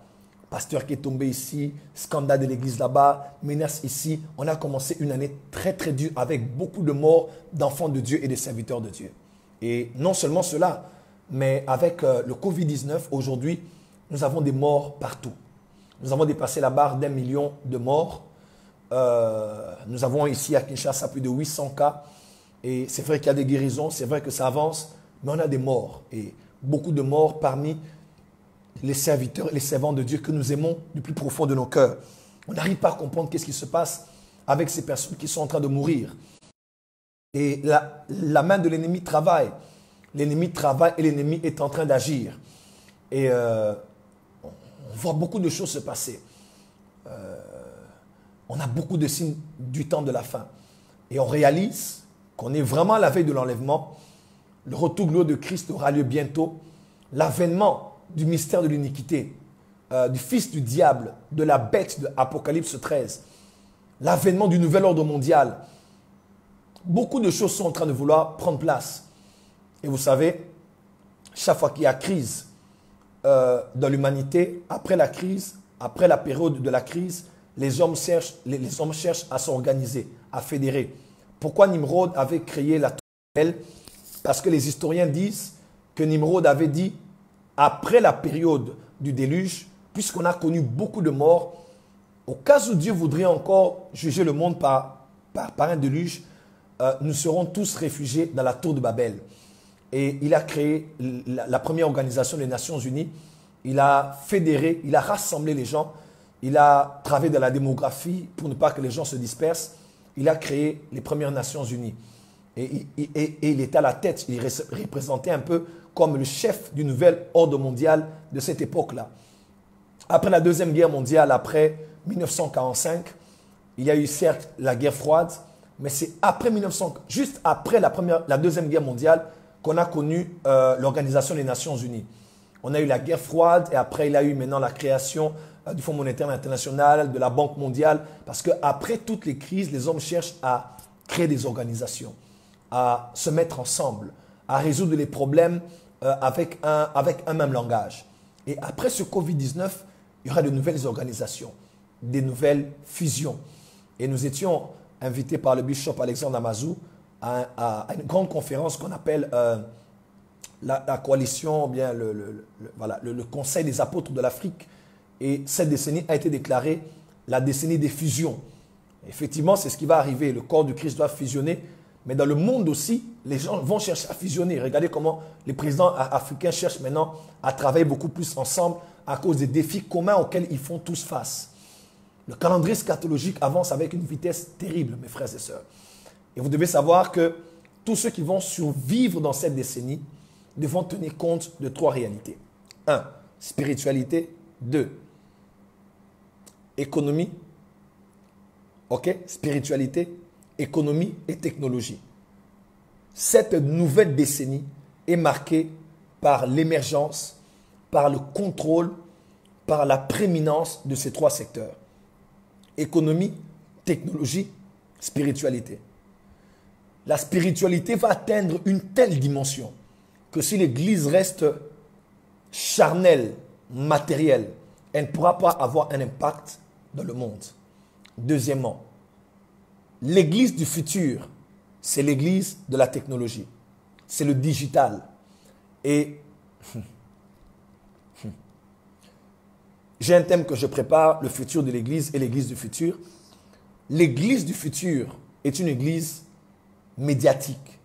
Pasteur qui est tombé ici, scandale de l'église là-bas, menace ici. On a commencé une année très très dure avec beaucoup de morts d'enfants de Dieu et de serviteurs de Dieu. Et non seulement cela, mais avec le Covid-19, aujourd'hui, nous avons des morts partout. Nous avons dépassé la barre d'1 million de morts. Nous avons ici à Kinshasa plus de 800 cas. Et c'est vrai qu'il y a des guérisons, c'est vrai que ça avance, mais on a des morts. Et beaucoup de morts parmi les serviteurs et les servants de Dieu que nous aimons du plus profond de nos cœurs. On n'arrive pas à comprendre qu'est-ce qui se passe avec ces personnes qui sont en train de mourir. Et la main de l'ennemi travaille. L'ennemi travaille et l'ennemi est en train d'agir. Et on voit beaucoup de choses se passer. On a beaucoup de signes du temps de la fin. Et on réalise qu'on est vraiment à la veille de l'enlèvement. Le retour glorieux de Christ aura lieu bientôt. L'avènement du mystère de l'iniquité, du fils du diable, de la bête de Apocalypse 13, l'avènement du nouvel ordre mondial. Beaucoup de choses sont en train de vouloir prendre place. Et vous savez, chaque fois qu'il y a crise dans l'humanité, après la crise, après la période de la crise, les hommes cherchent à s'organiser, à fédérer. Pourquoi Nimrod avait créé la tour de Babel? Parce que les historiens disent que Nimrod avait dit après la période du déluge, puisqu'on a connu beaucoup de morts, au cas où Dieu voudrait encore juger le monde par un déluge, nous serons tous réfugiés dans la tour de Babel. Et il a créé la première organisation des Nations Unies. Il a fédéré, il a rassemblé les gens. Il a travaillé dans la démographie pour ne pas que les gens se dispersent. Il a créé les premières Nations Unies. Et il était à la tête, il représentait un peu comme le chef du nouvel ordre mondial de cette époque-là. Après la Deuxième Guerre mondiale, après 1945, il y a eu certes la guerre froide, mais c'est après juste après la Deuxième Guerre mondiale qu'on a connu l'Organisation des Nations Unies. On a eu la guerre froide et après il y a eu maintenant la création du Fonds monétaire international, de la Banque mondiale, parce qu'après toutes les crises, les hommes cherchent à créer des organisations, à se mettre ensemble, à résoudre les problèmes avec un même langage. Et après ce Covid-19, il y aura de nouvelles organisations, des nouvelles fusions. Et nous étions invités par le bishop Alexandre Amazou à une grande conférence qu'on appelle la coalition, bien le Conseil des apôtres de l'Afrique. Et cette décennie a été déclarée la décennie des fusions. Effectivement, c'est ce qui va arriver. Le corps du Christ doit fusionner. Mais dans le monde aussi, les gens vont chercher à fusionner. Regardez comment les présidents africains cherchent maintenant à travailler beaucoup plus ensemble à cause des défis communs auxquels ils font tous face. Le calendrier scatologique avance avec une vitesse terrible, mes frères et sœurs. Et vous devez savoir que tous ceux qui vont survivre dans cette décennie devront tenir compte de 3 réalités. 1. Spiritualité. 2. Économie. Ok? Spiritualité. économie et technologie. Cette nouvelle décennie est marquée par l'émergence, par le contrôle, par la prééminence de ces trois secteurs. Économie, technologie, spiritualité. La spiritualité va atteindre une telle dimension que si l'Église reste charnelle, matérielle, elle ne pourra pas avoir un impact dans le monde. Deuxièmement, l'Église du futur, c'est l'Église de la technologie. C'est le digital. Et j'ai un thème que je prépare, le futur de l'Église et l'Église du futur. L'Église du futur est une Église médiatique,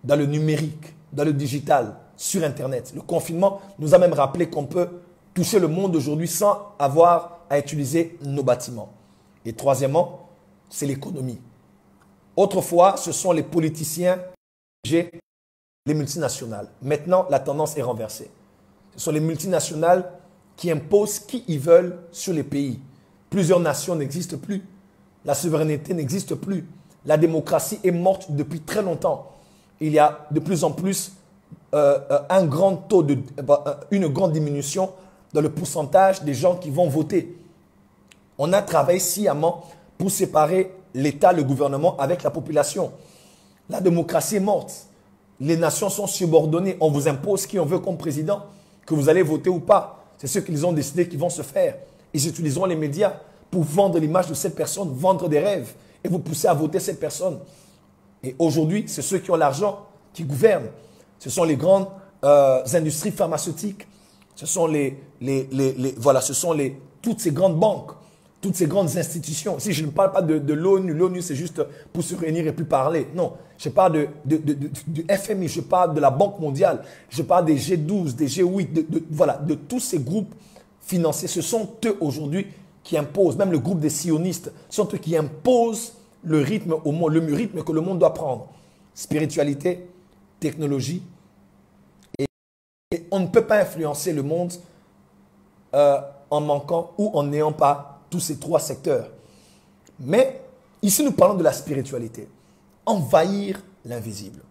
dans le numérique, dans le digital, sur Internet. Le confinement nous a même rappelé qu'on peut toucher le monde aujourd'hui sans avoir à utiliser nos bâtiments. Et troisièmement, c'est l'économie. Autrefois, ce sont les politiciens, les multinationales. Maintenant, la tendance est renversée. Ce sont les multinationales qui imposent qui ils veulent sur les pays. Plusieurs nations n'existent plus. La souveraineté n'existe plus. La démocratie est morte depuis très longtemps. Il y a de plus en plus un grand taux une grande diminution dans le pourcentage des gens qui vont voter. On a travaillé sciemment pour séparer l'État, le gouvernement avec la population. La démocratie est morte. Les nations sont subordonnées. On vous impose qui on veut comme président, que vous allez voter ou pas. C'est ce qu'ils ont décidé qu'ils vont se faire. Ils utiliseront les médias pour vendre l'image de cette personne, vendre des rêves et vous pousser à voter cette personne. Et aujourd'hui, c'est ceux qui ont l'argent qui gouvernent. Ce sont les grandes industries pharmaceutiques. Ce sont toutes ces grandes banques, toutes ces grandes institutions. Si je ne parle pas de l'ONU, l'ONU c'est juste pour se réunir et plus parler. Non, je parle du FMI, je parle de la Banque mondiale, je parle des G12, des G8, de tous ces groupes financiers. Ce sont eux aujourd'hui qui imposent, même le groupe des sionistes, sont eux qui imposent le rythme au monde, le rythme que le monde doit prendre. Spiritualité, technologie. Et on ne peut pas influencer le monde en manquant ou en n'ayant pas tous ces trois secteurs. Mais ici, nous parlons de la spiritualité. Envahir l'invisible.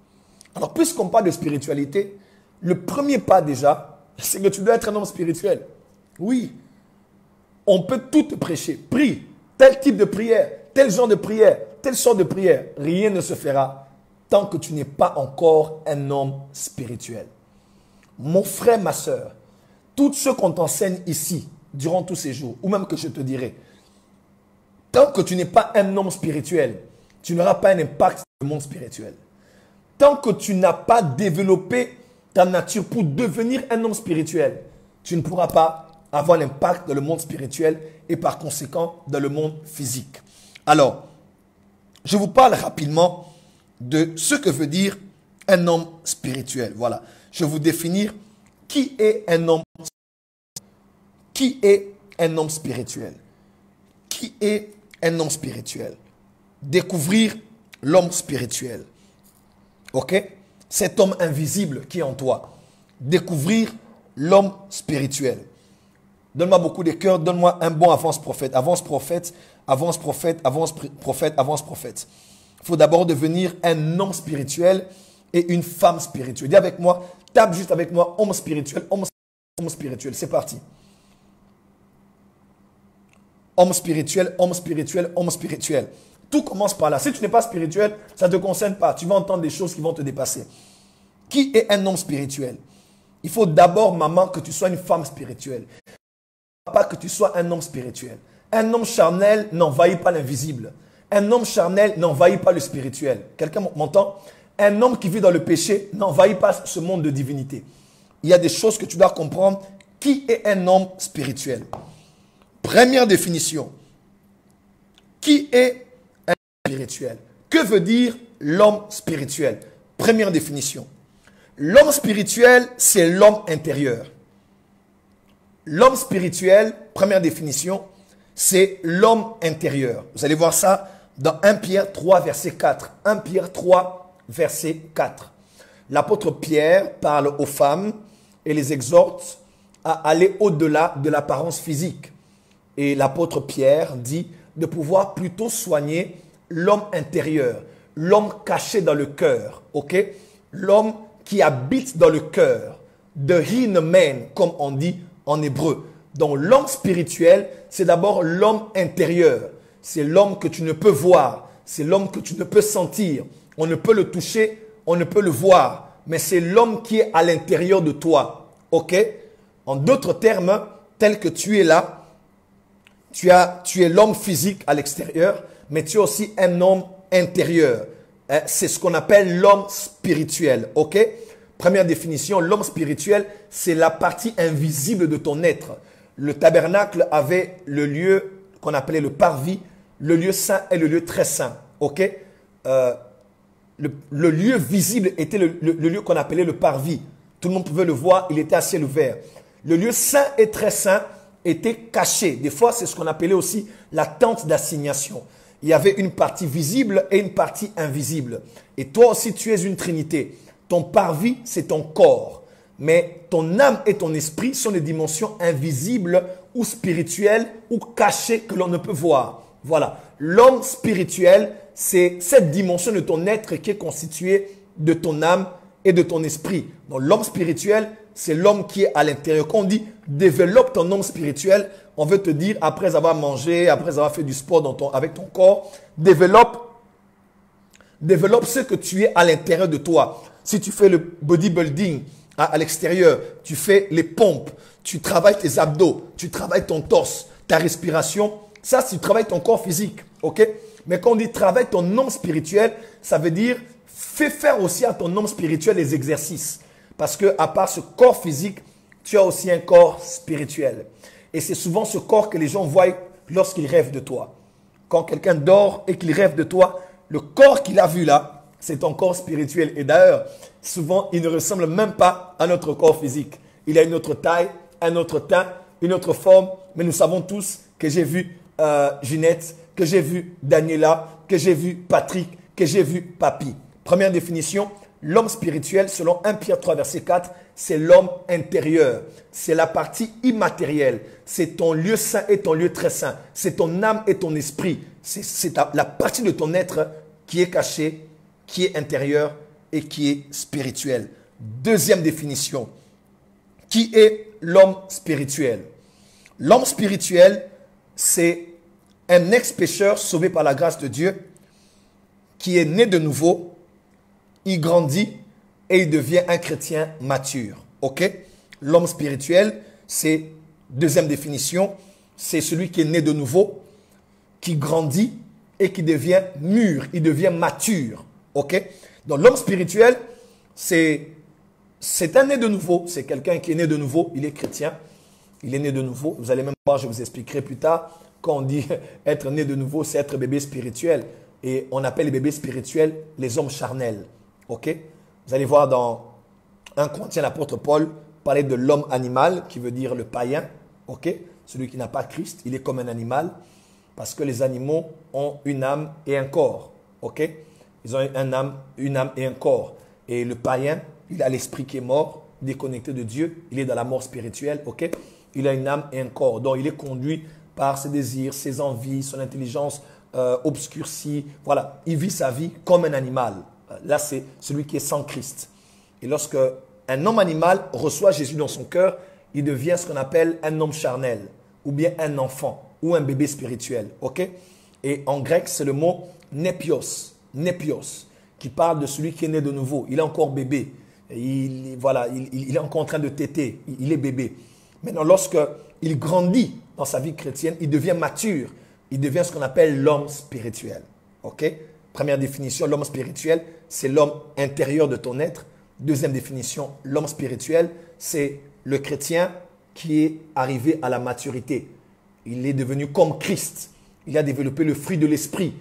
Alors, puisqu'on parle de spiritualité, le premier pas déjà, c'est que tu dois être un homme spirituel. Oui. On peut tout te prêcher. Prie. Tel type de prière, tel genre de prière, telle sorte de prière. Rien ne se fera tant que tu n'es pas encore un homme spirituel. Mon frère, ma soeur, tout ce qu'on t'enseigne ici, durant tous ces jours, ou même que je te dirai, tant que tu n'es pas un homme spirituel, tu n'auras pas un impact sur le monde spirituel. Tant que tu n'as pas développé ta nature pour devenir un homme spirituel, tu ne pourras pas avoir l'impact dans le monde spirituel et par conséquent dans le monde physique. Alors, je vous parle rapidement de ce que veut dire un homme spirituel. Voilà, je vais vous définir qui est un homme spirituel. Qui est un homme spirituel? Qui est un homme spirituel? Découvrir l'homme spirituel. Ok? Cet homme invisible qui est en toi. Découvrir l'homme spirituel. Donne-moi beaucoup de cœur, donne-moi un bon avance-prophète. Avance-prophète, avance-prophète, avance-prophète, avance-prophète. Il faut d'abord devenir un homme spirituel et une femme spirituelle. Dis avec moi, tape juste avec moi, homme spirituel, homme spirituel. C'est parti. Homme spirituel, homme spirituel, homme spirituel. Tout commence par là. Si tu n'es pas spirituel, ça ne te concerne pas. Tu vas entendre des choses qui vont te dépasser. Qui est un homme spirituel? Il faut d'abord, maman, que tu sois une femme spirituelle. Pas que tu sois un homme spirituel. Un homme charnel n'envahit pas l'invisible. Un homme charnel n'envahit pas le spirituel. Quelqu'un m'entend? Un homme qui vit dans le péché n'envahit pas ce monde de divinité. Il y a des choses que tu dois comprendre. Qui est un homme spirituel? Première définition. Qui est un homme spirituel? Que veut dire l'homme spirituel? Première définition. L'homme spirituel, c'est l'homme intérieur. L'homme spirituel, première définition, c'est l'homme intérieur. Vous allez voir ça dans 1 Pierre 3, verset 4. 1 Pierre 3, verset 4. L'apôtre Pierre parle aux femmes et les exhorte à aller au-delà de l'apparence physique. Et l'apôtre Pierre dit de pouvoir plutôt soigner l'homme intérieur, l'homme caché dans le cœur, ok? L'homme qui habite dans le cœur, the inner man, comme on dit en hébreu. Donc l'homme spirituel, c'est d'abord l'homme intérieur. C'est l'homme que tu ne peux voir, c'est l'homme que tu ne peux sentir. On ne peut le toucher, on ne peut le voir, mais c'est l'homme qui est à l'intérieur de toi, ok? En d'autres termes, tel que tu es là, tu es l'homme physique à l'extérieur, mais tu es aussi un homme intérieur. C'est ce qu'on appelle l'homme spirituel. Ok? Première définition, l'homme spirituel, c'est la partie invisible de ton être. Le tabernacle avait le lieu qu'on appelait le parvis, le lieu saint et le lieu très saint. Ok? Le lieu visible était le lieu qu'on appelait le parvis. Tout le monde pouvait le voir, il était à ciel ouvert. Le lieu saint et très saint était caché. Des fois, c'est ce qu'on appelait aussi la tente d'assignation. Il y avait une partie visible et une partie invisible. Et toi aussi, tu es une trinité. Ton parvis, c'est ton corps. Mais ton âme et ton esprit sont des dimensions invisibles ou spirituelles ou cachées que l'on ne peut voir. Voilà. L'homme spirituel, c'est cette dimension de ton être qui est constituée de ton âme et de ton esprit. Donc l'homme spirituel, c'est l'homme qui est à l'intérieur. Quand on dit développe ton homme spirituel, on veut te dire après avoir mangé, après avoir fait du sport avec ton corps, développe ce que tu es à l'intérieur de toi. Si tu fais le bodybuilding à l'extérieur, tu fais les pompes, tu travailles tes abdos, tu travailles ton torse, ta respiration, ça tu travailles ton corps physique. Ok? Mais quand on dit travaille ton homme spirituel, ça veut dire fais faire aussi à ton homme spirituel les exercices. Parce que à part ce corps physique, tu as aussi un corps spirituel. Et c'est souvent ce corps que les gens voient lorsqu'ils rêvent de toi. Quand quelqu'un dort et qu'il rêve de toi, le corps qu'il a vu là, c'est ton corps spirituel. Et d'ailleurs, souvent, il ne ressemble même pas à notre corps physique. Il a une autre taille, un autre teint, une autre forme. Mais nous savons tous que j'ai vu Ginette, que j'ai vu Daniela, que j'ai vu Patrick, que j'ai vu Papi. Première définition, l'homme spirituel, selon 1 Pierre 3, verset 4, c'est l'homme intérieur. C'est la partie immatérielle. C'est ton lieu saint et ton lieu très saint. C'est ton âme et ton esprit. C'est la partie de ton être qui est cachée, qui est intérieure et qui est spirituelle. Deuxième définition. Qui est l'homme spirituel? L'homme spirituel, c'est un ex-pécheur sauvé par la grâce de Dieu qui est né de nouveau, il grandit et il devient un chrétien mature. Ok? L'homme spirituel, c'est, deuxième définition, c'est celui qui est né de nouveau, qui grandit et qui devient mûr, il devient mature. Ok? Donc l'homme spirituel, c'est un né de nouveau, c'est quelqu'un qui est né de nouveau, il est chrétien, il est né de nouveau. Vous allez même voir, je vous expliquerai plus tard, quand on dit être né de nouveau, c'est être bébé spirituel. Et on appelle les bébés spirituels les hommes charnels. Ok? Vous allez voir dans 1 Corinthiens, l'apôtre Paul parler de l'homme animal, qui veut dire le païen. Ok? Celui qui n'a pas Christ, il est comme un animal. Parce que les animaux ont une âme et un corps. Ok? Ils ont une âme et un corps. Et le païen, il a l'esprit qui est mort, déconnecté de Dieu. Il est dans la mort spirituelle. Ok? Il a une âme et un corps. Donc il est conduit par ses désirs, ses envies, son intelligence obscurcie. Voilà, il vit sa vie comme un animal. Là, c'est celui qui est sans Christ. Et lorsque un homme animal reçoit Jésus dans son cœur, il devient ce qu'on appelle un homme charnel, ou bien un enfant, ou un bébé spirituel. Ok? Et en grec, c'est le mot nepios, qui parle de celui qui est né de nouveau. Il est encore bébé. Il est encore en train de téter. Il est bébé. Maintenant, lorsque il grandit dans sa vie chrétienne, il devient mature. Il devient ce qu'on appelle l'homme spirituel. Ok? Première définition, l'homme spirituel, c'est l'homme intérieur de ton être. Deuxième définition, l'homme spirituel, c'est le chrétien qui est arrivé à la maturité. Il est devenu comme Christ. Il a développé le fruit de l'esprit.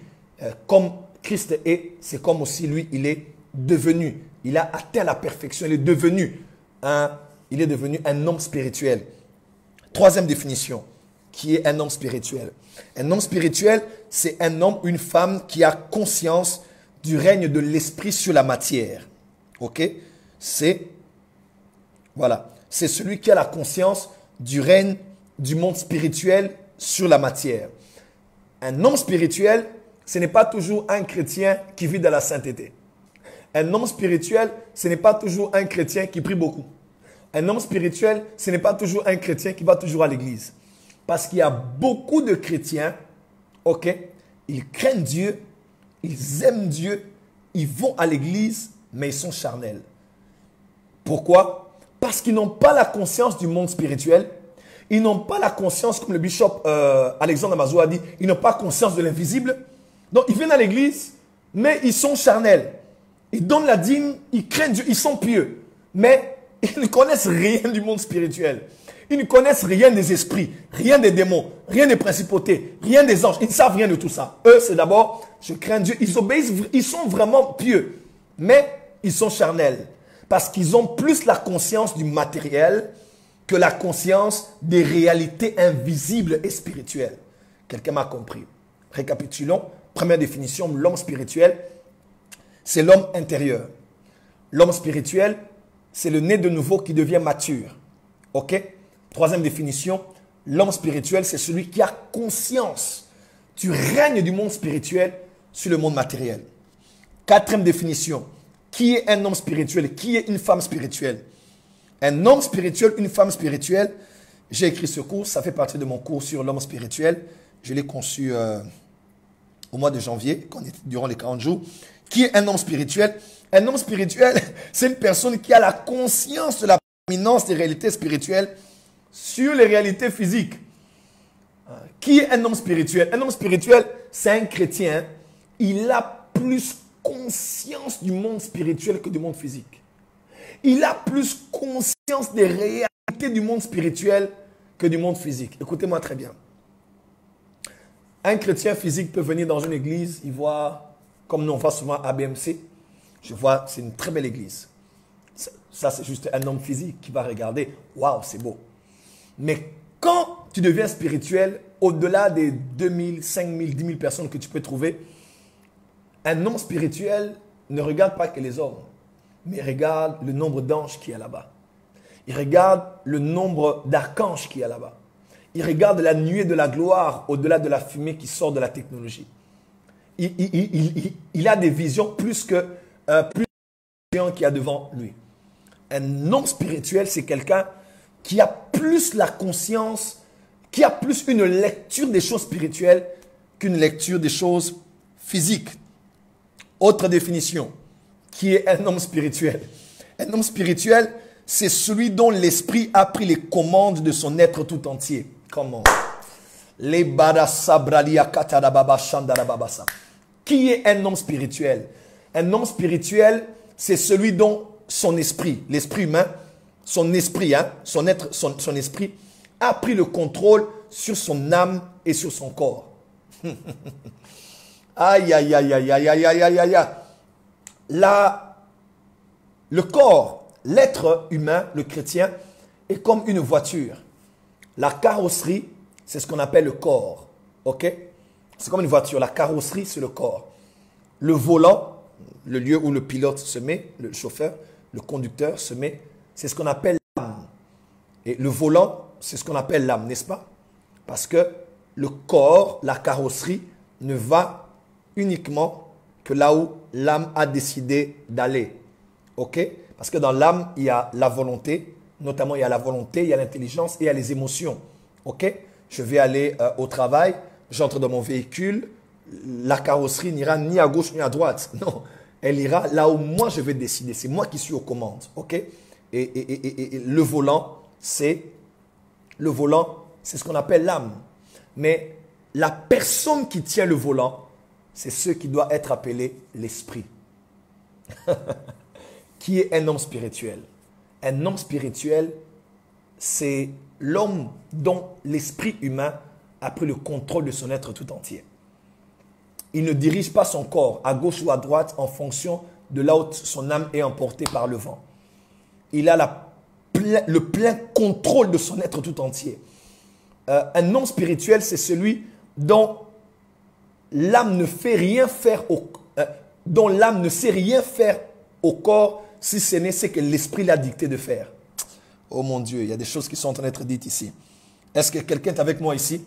Comme Christ est, c'est comme aussi lui, il est devenu. Il a atteint la perfection. Il est devenu un homme spirituel. Troisième définition, qui est un homme spirituel. Un homme spirituel, c'est un homme, une femme qui a conscience du règne de l'esprit sur la matière. Ok? C'est celui qui a la conscience du règne du monde spirituel sur la matière. Un homme spirituel, ce n'est pas toujours un chrétien qui vit dans la sainteté. Un homme spirituel, ce n'est pas toujours un chrétien qui prie beaucoup. Un homme spirituel, ce n'est pas toujours un chrétien qui va toujours à l'église. Parce qu'il y a beaucoup de chrétiens, ok, ils craignent Dieu, ils aiment Dieu, ils vont à l'église, mais ils sont charnels. Pourquoi? Parce qu'ils n'ont pas la conscience du monde spirituel. Ils n'ont pas la conscience, comme le bishop Alexandre Amazo a dit, ils n'ont pas conscience de l'invisible. Donc, ils viennent à l'église, mais ils sont charnels. Ils donnent la dîme, ils craignent Dieu, ils sont pieux. Mais ils ne connaissent rien du monde spirituel. Ils ne connaissent rien des esprits, rien des démons, rien des principautés, rien des anges. Ils ne savent rien de tout ça. Eux, c'est d'abord, je crains Dieu. Ils obéissent, ils sont vraiment pieux. Mais ils sont charnels. Parce qu'ils ont plus la conscience du matériel que la conscience des réalités invisibles et spirituelles. Quelqu'un m'a compris. Récapitulons. Première définition, l'homme spirituel, c'est l'homme intérieur. L'homme spirituel, c'est le né de nouveau qui devient mature. Ok? Troisième définition, l'homme spirituel, c'est celui qui a conscience du règne du monde spirituel sur le monde matériel. Quatrième définition, qui est un homme spirituel? Qui est une femme spirituelle? Un homme spirituel, une femme spirituelle. J'ai écrit ce cours, ça fait partie de mon cours sur l'homme spirituel. Je l'ai conçu au mois de janvier, durant les 40 jours. Qui est un homme spirituel? Un homme spirituel, c'est une personne qui a la conscience de la prééminence des réalités spirituelles sur les réalités physiques. Qui est un homme spirituel? Un homme spirituel, c'est un chrétien. Il a plus conscience du monde spirituel que du monde physique. Il a plus conscience des réalités du monde spirituel que du monde physique. Écoutez-moi très bien. Un chrétien physique peut venir dans une église, il voit, comme nous on va souvent à BMC, je vois, c'est une très belle église. Ça, c'est juste un homme physique qui va regarder, waouh, c'est beau. Mais quand tu deviens spirituel, au-delà des 2000, 5000, 10 000 personnes que tu peux trouver, un homme spirituel ne regarde pas que les hommes, mais il regarde le nombre d'anges qu'il y a là-bas. Il regarde le nombre d'archanges qu'il y a là-bas. Il regarde la nuée de la gloire au-delà de la fumée qui sort de la technologie. Il a des visions plus que qu'il y a devant lui. Un homme spirituel, c'est quelqu'un qui a plus la conscience, qui a plus une lecture des choses spirituelles qu'une lecture des choses physiques. Autre définition, qui est un homme spirituel? Un homme spirituel, c'est celui dont l'esprit a pris les commandes de son être tout entier. Comment? Qui est un homme spirituel? Un homme spirituel, c'est celui dont son esprit, l'esprit humain, son esprit, son être, son esprit, a pris le contrôle sur son âme et sur son corps. Aïe, aïe, aïe, aïe, aïe, aïe, aïe, aïe, aïe. Le corps, l'être humain, le chrétien, est comme une voiture. La carrosserie, c'est ce qu'on appelle le corps. Ok? C'est comme une voiture. La carrosserie, c'est le corps. Le volant, le lieu où le pilote se met, le chauffeur, le conducteur se met, c'est ce qu'on appelle l'âme. Et le volant, c'est ce qu'on appelle l'âme, n'est-ce pas? Parce que le corps, la carrosserie, ne va uniquement que là où l'âme a décidé d'aller. Ok? Parce que dans l'âme, il y a la volonté, notamment il y a la volonté, il y a l'intelligence et il y a les émotions. Ok? Je vais aller au travail, j'entre dans mon véhicule, la carrosserie n'ira ni à gauche ni à droite. Non, elle ira là où moi je vais décider. C'est moi qui suis aux commandes. Ok? Et le volant, c'est ce qu'on appelle l'âme. Mais la personne qui tient le volant, c'est ce qui doit être appelé l'esprit. Qui est un homme spirituel? Un homme spirituel, c'est l'homme dont l'esprit humain a pris le contrôle de son être tout entier. Il ne dirige pas son corps à gauche ou à droite en fonction de là où son âme est emportée par le vent. Il a le plein contrôle de son être tout entier. Un homme spirituel, c'est celui dont l'âme ne fait rien faire dont l'âme ne sait rien faire au corps si ce n'est ce que l'esprit l'a dicté de faire. Oh mon Dieu, il y a des choses qui sont en train d'être dites ici. Est-ce que quelqu'un est avec moi ici?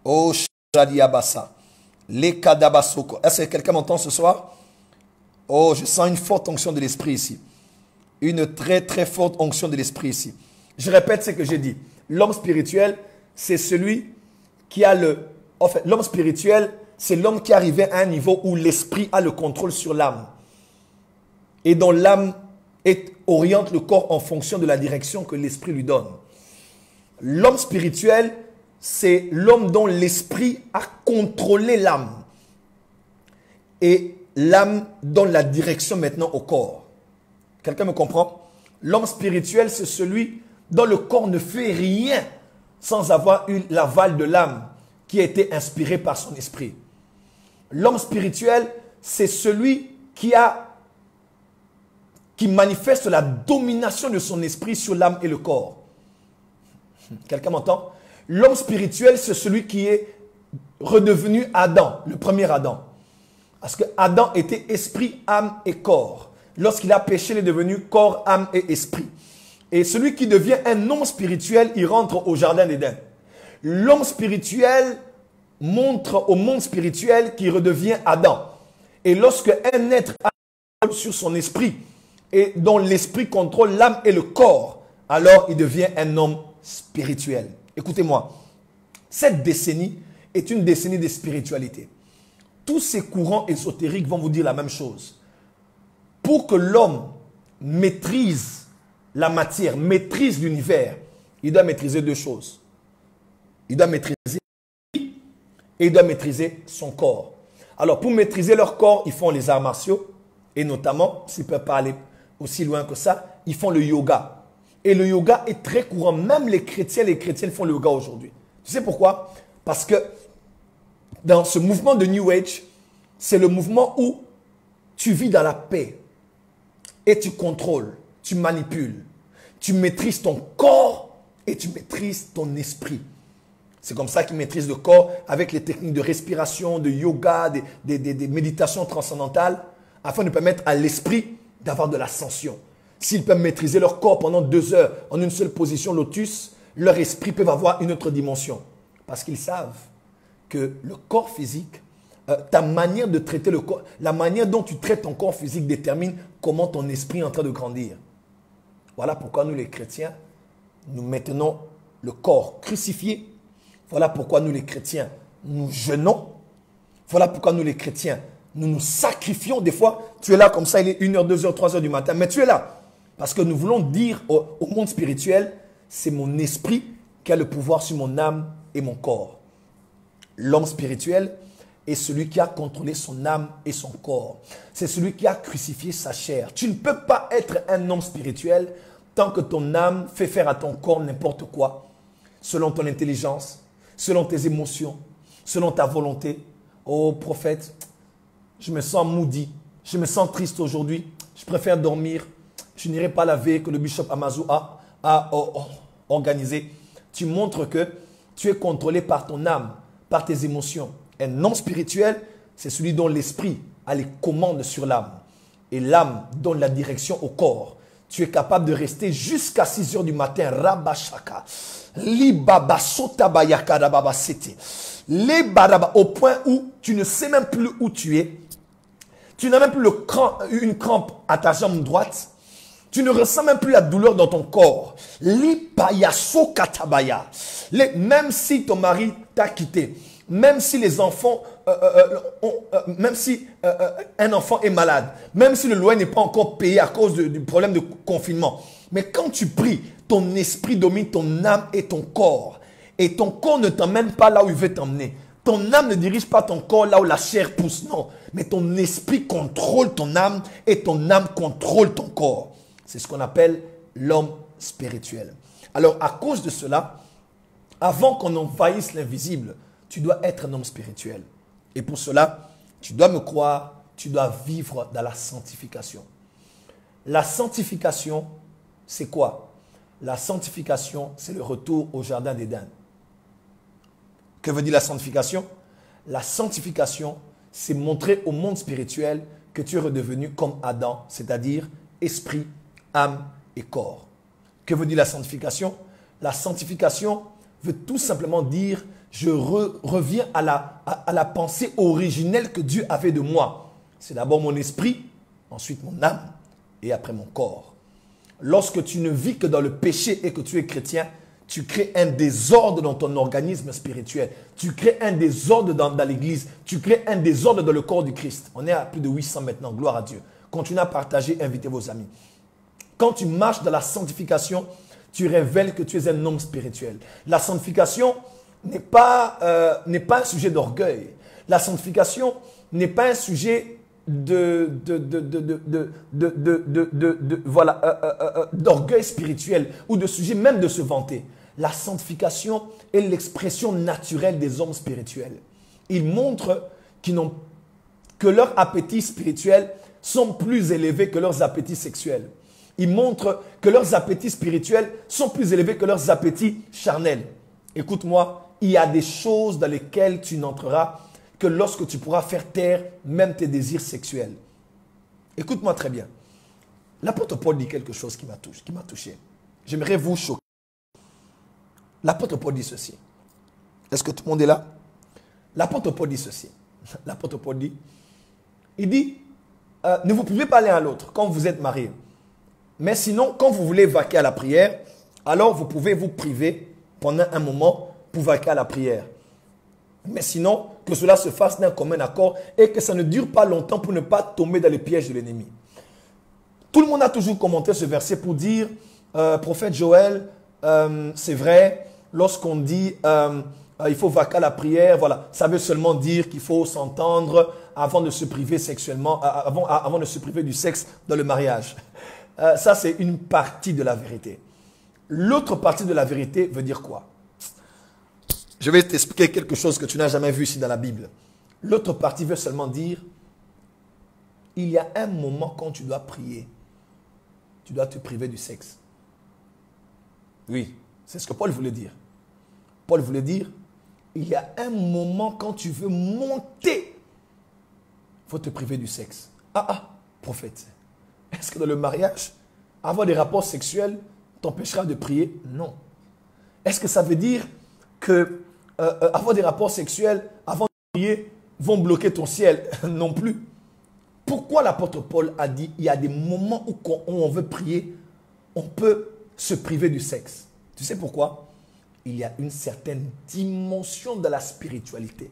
Oh, Shadiabasa. Les kadabasoko. Est-ce que quelqu'un m'entend ce soir? Oh, je sens une forte onction de l'esprit ici. Une très très forte onction de l'esprit ici. Je répète ce que j'ai dit. L'homme spirituel, c'est celui qui a le... En fait, l'homme spirituel, c'est l'homme qui est arrivé à un niveau où l'esprit a le contrôle sur l'âme. Et dont l'âme oriente le corps en fonction de la direction que l'esprit lui donne. L'homme spirituel, c'est l'homme dont l'esprit a contrôlé l'âme. Et l'âme donne la direction maintenant au corps. Quelqu'un me comprend? L'homme spirituel, c'est celui dont le corps ne fait rien sans avoir eu l'aval de l'âme qui a été inspiré par son esprit. L'homme spirituel, c'est celui qui manifeste la domination de son esprit sur l'âme et le corps. Quelqu'un m'entend? L'homme spirituel, c'est celui qui est redevenu Adam, le premier Adam. Parce que Adam était esprit, âme et corps. Lorsqu'il a péché, il est devenu corps, âme et esprit. Et celui qui devient un homme spirituel, il rentre au jardin d'Éden. L'homme spirituel montre au monde spirituel qu'il redevient Adam. Et lorsque un être a sur son esprit et dont l'esprit contrôle l'âme et le corps, alors il devient un homme spirituel. Écoutez-moi, cette décennie est une décennie de spiritualité. Tous ces courants ésotériques vont vous dire la même chose. Pour que l'homme maîtrise la matière, maîtrise l'univers, il doit maîtriser deux choses. Il doit maîtriser l'esprit et il doit maîtriser son corps. Alors, pour maîtriser leur corps, ils font les arts martiaux et notamment, s'ils ne peuvent pas aller aussi loin que ça, ils font le yoga. Et le yoga est très courant. Même les chrétiennes font le yoga aujourd'hui. Tu sais pourquoi? Parce que dans ce mouvement de New Age, c'est le mouvement où tu vis dans la paix et tu contrôles, tu manipules, tu maîtrises ton corps et tu maîtrises ton esprit. C'est comme ça qu'ils maîtrisent le corps avec les techniques de respiration, de yoga, des méditations transcendantales, afin de permettre à l'esprit d'avoir de l'ascension. S'ils peuvent maîtriser leur corps pendant 2 heures en une seule position lotus, leur esprit peut avoir une autre dimension. Parce qu'ils savent que le corps physique, ta manière de traiter le corps, la manière dont tu traites ton corps physique détermine comment ton esprit est en train de grandir. Voilà pourquoi nous les chrétiens, nous maintenons le corps crucifié. Voilà pourquoi nous les chrétiens, nous jeûnons. Voilà pourquoi nous les chrétiens, nous nous sacrifions. Des fois, tu es là comme ça, il est 1h, 2h, 3h du matin, mais tu es là. Parce que nous voulons dire au monde spirituel, c'est mon esprit qui a le pouvoir sur mon âme et mon corps. L'homme spirituel est celui qui a contrôlé son âme et son corps. C'est celui qui a crucifié sa chair. Tu ne peux pas être un homme spirituel tant que ton âme fait faire à ton corps n'importe quoi, selon ton intelligence, selon tes émotions, selon ta volonté. Oh prophète, je me sens moody, je me sens triste aujourd'hui, je préfère dormir, je n'irai pas la veille que le bishop Amazou a organisé. Tu montres que tu es contrôlé par ton âme, par tes émotions. Un homme spirituel, c'est celui dont l'esprit a les commandes sur l'âme. Et l'âme donne la direction au corps. Tu es capable de rester jusqu'à 6 heures du matin. Rabashaka. Au point où tu ne sais même plus où tu es. Tu n'as même plus une crampe à ta jambe droite. Tu ne ressens même plus la douleur dans ton corps. Même si ton mari t'a quitté, même si les enfants, même si un enfant est malade, même si le loyer n'est pas encore payé à cause du problème de confinement. Mais quand tu pries, ton esprit domine ton âme et ton corps. Et ton corps ne t'emmène pas là où il veut t'emmener. Ton âme ne dirige pas ton corps là où la chair pousse, non. Mais ton esprit contrôle ton âme et ton âme contrôle ton corps. C'est ce qu'on appelle l'homme spirituel. Alors, à cause de cela, avant qu'on envahisse l'invisible, tu dois être un homme spirituel. Et pour cela, tu dois me croire, tu dois vivre dans la sanctification. La sanctification, c'est quoi? La sanctification, c'est le retour au jardin d'Éden. Que veut dire la sanctification? La sanctification, c'est montrer au monde spirituel que tu es redevenu comme Adam, c'est-à-dire esprit, âme et corps. Que veut dire la sanctification? La sanctification veut tout simplement dire je reviens à la pensée originelle que Dieu avait de moi. C'est d'abord mon esprit, ensuite mon âme et après mon corps. Lorsque tu ne vis que dans le péché et que tu es chrétien, tu crées un désordre dans ton organisme spirituel. Tu crées un désordre dans l'église. Tu crées un désordre dans le corps du Christ. On est à plus de 800 maintenant, gloire à Dieu. Continuez à partager, invitez vos amis. Quand tu marches dans la sanctification, tu révèles que tu es un homme spirituel. La sanctification n'est pas un sujet d'orgueil. La sanctification n'est pas un sujet d'orgueil spirituel ou de sujet même de se vanter. La sanctification est l'expression naturelle des hommes spirituels. Ils montrent que leurs appétits spirituels sont plus élevés que leurs appétits sexuels. Ils montrent que leurs appétits spirituels sont plus élevés que leurs appétits charnels. Écoute-moi, il y a des choses dans lesquelles tu n'entreras que lorsque tu pourras faire taire même tes désirs sexuels. Écoute-moi très bien. L'apôtre Paul dit quelque chose qui m'a touché. J'aimerais vous choquer. L'apôtre Paul dit ceci. Est-ce que tout le monde est là? L'apôtre Paul dit ceci. L'apôtre Paul dit, ne vous pouvez pas l'un à l'autre quand vous êtes mariés. Mais sinon, quand vous voulez vaquer à la prière, alors vous pouvez vous priver pendant un moment pour vaquer à la prière. Mais sinon, que cela se fasse d'un commun accord et que ça ne dure pas longtemps pour ne pas tomber dans les pièges de l'ennemi. Tout le monde a toujours commenté ce verset pour dire, prophète Joël, c'est vrai, lorsqu'on dit il faut vaquer à la prière, voilà, ça veut seulement dire qu'il faut s'entendre avant de se priver sexuellement, avant de se priver du sexe dans le mariage. Ça, c'est une partie de la vérité. L'autre partie de la vérité veut dire quoi? Je vais t'expliquer quelque chose que tu n'as jamais vu ici dans la Bible. L'autre partie veut seulement dire, il y a un moment quand tu dois prier, tu dois te priver du sexe. Oui, c'est ce que Paul voulait dire. Paul voulait dire, il y a un moment quand tu veux monter, il faut te priver du sexe. Prophète, est-ce que dans le mariage, avoir des rapports sexuels t'empêchera de prier? Non. Est-ce que ça veut dire que avoir des rapports sexuels avant de prier vont bloquer ton ciel? Non plus. Pourquoi l'apôtre Paul a dit il y a des moments où quand on veut prier, on peut se priver du sexe? Tu sais pourquoi? Il y a une certaine dimension de la spiritualité.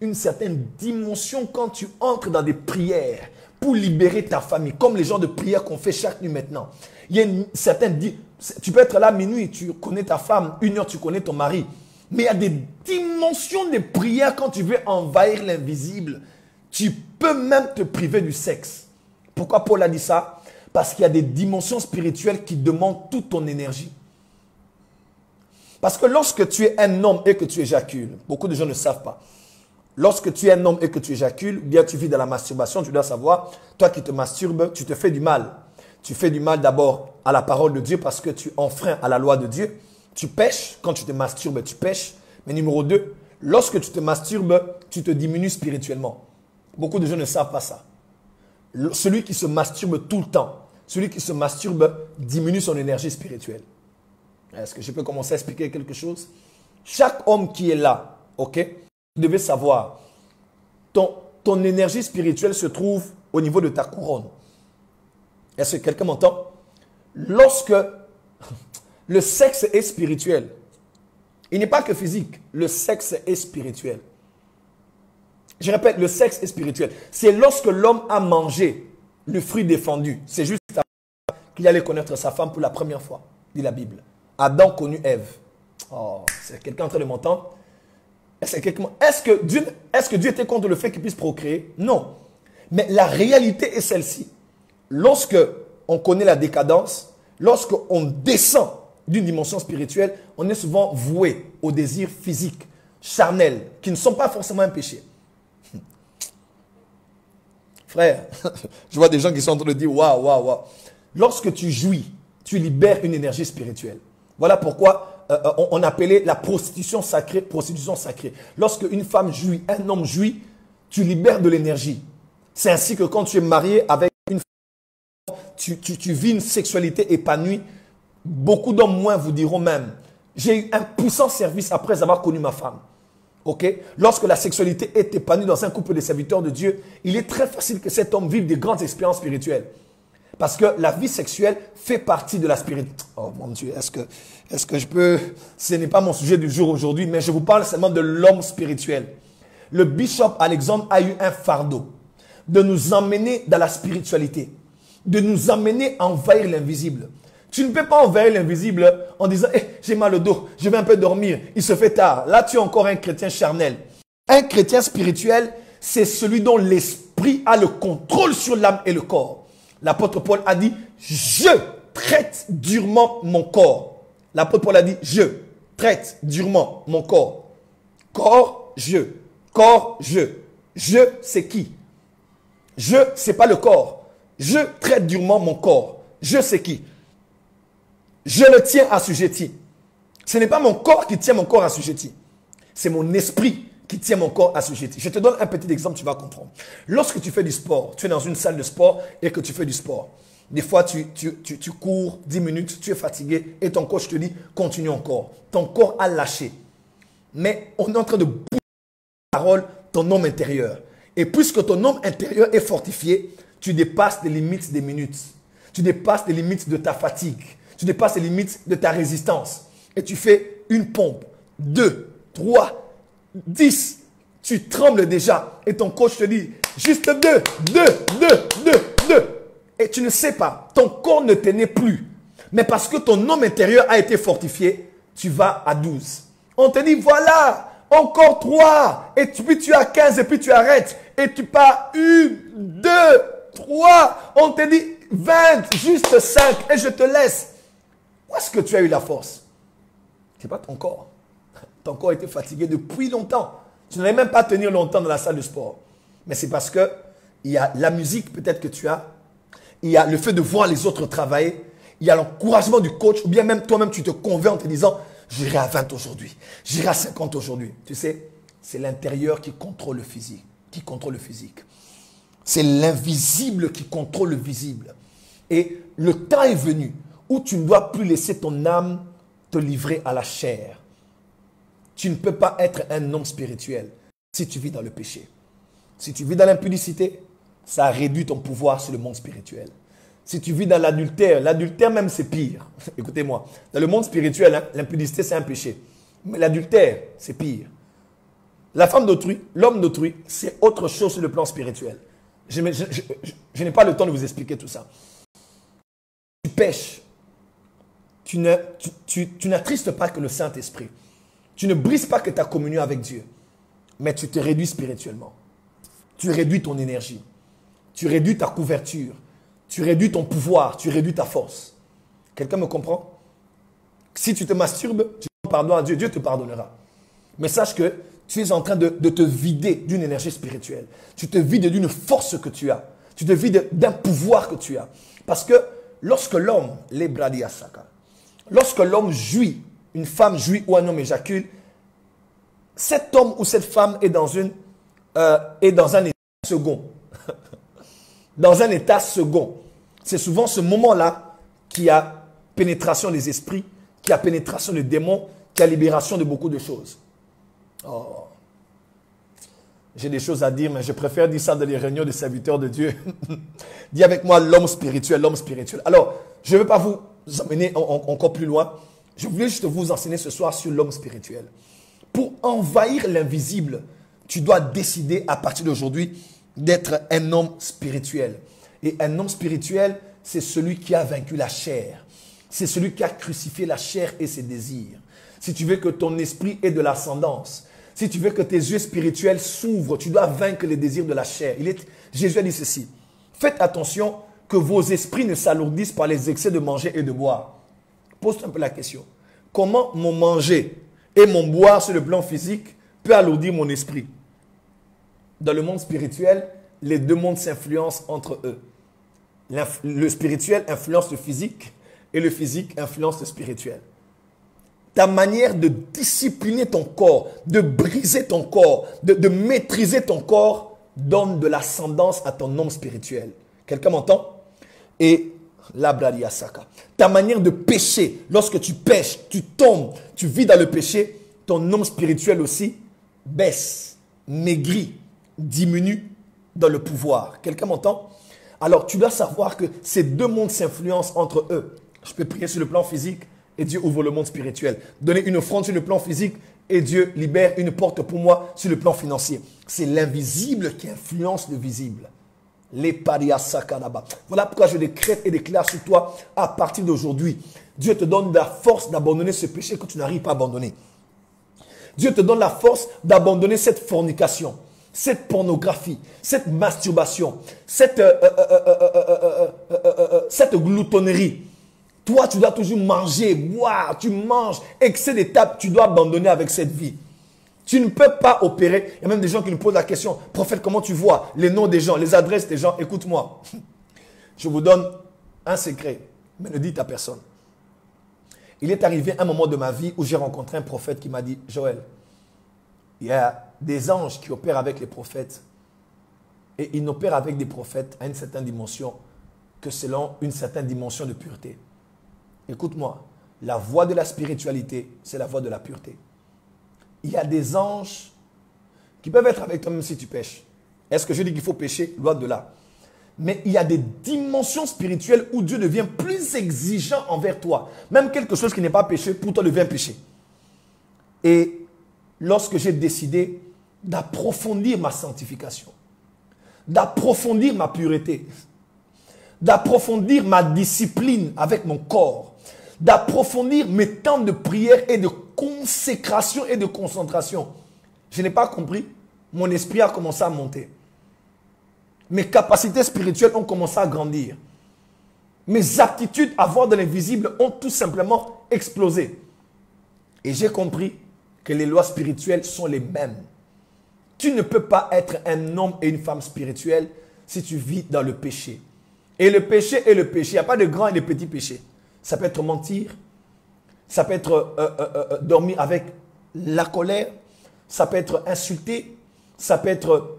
Une certaine dimension quand tu entres dans des prières pour libérer ta famille, comme les genres de prières qu'on fait chaque nuit maintenant. Il y a une certaine... Tu peux être là minuit, tu connais ta femme, 1 heure, tu connais ton mari. Mais il y a des dimensions de prière quand tu veux envahir l'invisible. Tu peux même te priver du sexe. Pourquoi Paul a dit ça? Parce qu'il y a des dimensions spirituelles qui demandent toute ton énergie. Parce que lorsque tu es un homme et que tu éjacules, beaucoup de gens ne savent pas. Lorsque tu es un homme et que tu éjacules, bien tu vis dans la masturbation, tu dois savoir, toi qui te masturbes, tu te fais du mal. Tu fais du mal d'abord à la parole de Dieu parce que tu enfreins à la loi de Dieu. Tu pèches, quand tu te masturbes, tu pèches. Mais numéro 2, lorsque tu te masturbes, tu te diminues spirituellement. Beaucoup de gens ne savent pas ça. Celui qui se masturbe tout le temps, celui qui se masturbe diminue son énergie spirituelle. Est-ce que je peux commencer à expliquer quelque chose? Chaque homme qui est là, ok, vous devez savoir, ton énergie spirituelle se trouve au niveau de ta couronne. Est-ce que quelqu'un m'entend? Lorsque le sexe est spirituel, il n'est pas que physique, le sexe est spirituel. Je répète, le sexe est spirituel. C'est lorsque l'homme a mangé le fruit défendu. C'est juste qu'il allait connaître sa femme pour la première fois, dit la Bible. Adam connut Ève. Oh, c'est quelqu'un en train de m'entendre? Est-ce que Dieu était contre le fait qu'il puisse procréer? Non. Mais la réalité est celle-ci. Lorsque on connaît la décadence, lorsque on descend d'une dimension spirituelle, on est souvent voué aux désirs physiques, charnels, qui ne sont pas forcément un péché. Frère, je vois des gens qui sont en train de dire waouh, waouh, waouh. Lorsque tu jouis, tu libères une énergie spirituelle. Voilà pourquoi on appelait la prostitution sacrée, prostitution sacrée. Lorsque une femme jouit, un homme jouit, tu libères de l'énergie. C'est ainsi que quand tu es marié avec une femme, tu vis une sexualité épanouie. Beaucoup d'hommes moins vous diront même, j'ai eu un puissant service après avoir connu ma femme. Ok? Lorsque la sexualité est épanouie dans un couple de serviteurs de Dieu, il est très facile que cet homme vive des grandes expériences spirituelles. Parce que la vie sexuelle fait partie de la spiritualité. Oh mon Dieu, est-ce que je peux... Ce n'est pas mon sujet du jour aujourd'hui, mais je vous parle seulement de l'homme spirituel. Le bishop Alexandre a eu un fardeau de nous emmener dans la spiritualité, de nous emmener à envahir l'invisible. Tu ne peux pas envahir l'invisible en disant j'ai mal au dos, je vais un peu dormir, il se fait tard. Là, tu es encore un chrétien charnel. Un chrétien spirituel, c'est celui dont l'esprit a le contrôle sur l'âme et le corps. L'apôtre Paul a dit je traite durement mon corps. L'apôtre Paul a dit je traite durement mon corps. Corps, je. Corps, je. Je, c'est qui? Je, c'est pas le corps. Je traite durement mon corps. Je, c'est qui? Je le tiens assujetti. Ce n'est pas mon corps qui tient mon corps assujetti. C'est mon esprit qui tient mon corps assujetti. Je te donne un petit exemple, tu vas comprendre. Lorsque tu fais du sport, tu es dans une salle de sport et que tu fais du sport. Des fois, tu cours 10 minutes, tu es fatigué et ton coach te dit continue encore. Ton corps a lâché. Mais on est en train de bouger la parole, ton homme intérieur. Et puisque ton homme intérieur est fortifié, tu dépasses les limites des minutes. Tu dépasses les limites de ta fatigue. Tu dépasses les limites de ta résistance. Et tu fais une pompe, 2, 3, 10. Tu trembles déjà. Et ton coach te dit, juste 2, 2, 2, 2, 2. Et tu ne sais pas, ton corps ne tenait plus. Mais parce que ton homme intérieur a été fortifié, tu vas à 12. On te dit, voilà, encore 3. Et puis tu as 15 et puis tu arrêtes. Et tu pars 1, 2, 3. On te dit 20, juste 5. Et je te laisse. Où est-ce que tu as eu la force? Ce n'est pas ton corps. Ton corps était fatigué depuis longtemps. Tu n'allais même pas tenir longtemps dans la salle de sport. Mais c'est parce que il y a la musique peut-être que tu as. Il y a le fait de voir les autres travailler. Il y a l'encouragement du coach. Ou bien même toi-même, tu te convaincs en te disant, j'irai à 20 aujourd'hui. J'irai à 50 aujourd'hui. Tu sais, c'est l'intérieur qui contrôle le physique. Qui contrôle le physique. C'est l'invisible qui contrôle le visible. Et le temps est venu où tu ne dois plus laisser ton âme te livrer à la chair. Tu ne peux pas être un homme spirituel si tu vis dans le péché. Si tu vis dans l'impudicité, ça réduit ton pouvoir sur le monde spirituel. Si tu vis dans l'adultère, l'adultère même c'est pire. Écoutez-moi, dans le monde spirituel, hein, l'impudicité c'est un péché. Mais l'adultère, c'est pire. La femme d'autrui, l'homme d'autrui, c'est autre chose sur le plan spirituel. Je n'ai pas le temps de vous expliquer tout ça. Tu pêches. Tu n'attristes pas que le Saint-Esprit. Tu ne brises pas que ta communion avec Dieu. Mais tu te réduis spirituellement. Tu réduis ton énergie. Tu réduis ta couverture. Tu réduis ton pouvoir. Tu réduis ta force. Quelqu'un me comprend? Si tu te masturbes, tu demandes pardon à Dieu. Dieu te pardonnera. Mais sache que tu es en train de te vider d'une énergie spirituelle. Tu te vides d'une force que tu as. Tu te vides d'un pouvoir que tu as. Parce que lorsque l'homme, les bradiasaka, lorsque l'homme jouit, une femme jouit ou un homme éjacule, cet homme ou cette femme est dans un état second. Dans un état second. C'est souvent ce moment-là qui a pénétration des esprits, qui a pénétration des démons, qui a libération de beaucoup de choses. Oh. J'ai des choses à dire, mais je préfère dire ça dans les réunions des serviteurs de Dieu. Dis avec moi l'homme spirituel, l'homme spirituel. Alors, je ne vais pas vous emmener encore plus loin. Je voulais juste vous enseigner ce soir sur l'homme spirituel. Pour envahir l'invisible, tu dois décider à partir d'aujourd'hui d'être un homme spirituel. Et un homme spirituel, c'est celui qui a vaincu la chair. C'est celui qui a crucifié la chair et ses désirs. Si tu veux que ton esprit ait de l'ascendance, si tu veux que tes yeux spirituels s'ouvrent, tu dois vaincre les désirs de la chair. Jésus a dit ceci. Faites attention que vos esprits ne s'alourdissent par les excès de manger et de boire. Pose-toi un peu la question. Comment mon manger et mon boire sur le plan physique peut alourdir mon esprit? Dans le monde spirituel, les deux mondes s'influencent entre eux. Le spirituel influence le physique et le physique influence le spirituel. Ta manière de discipliner ton corps, de briser ton corps, de maîtriser ton corps, donne de l'ascendance à ton homme spirituel. Quelqu'un m'entend? Et la bradiasaka. Ta manière de pécher, lorsque tu pêches, tu tombes, tu vis dans le péché, ton homme spirituel aussi baisse, maigrit, diminue dans le pouvoir. Quelqu'un m'entend? Alors, tu dois savoir que ces deux mondes s'influencent entre eux. Je peux prier sur le plan physique et Dieu ouvre le monde spirituel. Donner une offrande sur le plan physique et Dieu libère une porte pour moi sur le plan financier. C'est l'invisible qui influence le visible. Les pariasakaraba. Voilà pourquoi je décrète et déclare sur toi à partir d'aujourd'hui. Dieu te donne la force d'abandonner ce péché que tu n'arrives pas à abandonner. Dieu te donne la force d'abandonner cette fornication, cette pornographie, cette masturbation, cette gloutonnerie. Toi, tu dois toujours manger, boire, tu manges, excès d'étapes, tu dois abandonner avec cette vie. Tu ne peux pas opérer. Il y a même des gens qui nous posent la question, prophète, comment tu vois les noms des gens, les adresses des gens? Écoute-moi, je vous donne un secret, mais ne dites à personne. Il est arrivé un moment de ma vie où j'ai rencontré un prophète qui m'a dit, Joël, il y a des anges qui opèrent avec les prophètes et ils n'opèrent avec des prophètes à une certaine dimension que selon une certaine dimension de pureté. Écoute-moi, la voie de la spiritualité, c'est la voie de la pureté. Il y a des anges qui peuvent être avec toi même si tu pêches. Est-ce que je dis qu'il faut pécher? Loin de là. Mais il y a des dimensions spirituelles où Dieu devient plus exigeant envers toi. Même quelque chose qui n'est pas péché, pour toi devient péché. Et lorsque j'ai décidé d'approfondir ma sanctification, d'approfondir ma pureté, d'approfondir ma discipline avec mon corps, d'approfondir mes temps de prière et de consécration et de concentration, je n'ai pas compris. Mon esprit a commencé à monter. Mes capacités spirituelles ont commencé à grandir. Mes aptitudes à voir dans l'invisible ont tout simplement explosé. Et j'ai compris que les lois spirituelles sont les mêmes. Tu ne peux pas être un homme et une femme spirituelle si tu vis dans le péché. Et le péché est le péché. Il n'y a pas de grand et de petit péché. Ça peut être mentir. Ça peut être dormir avec la colère. Ça peut être insulter. Ça peut être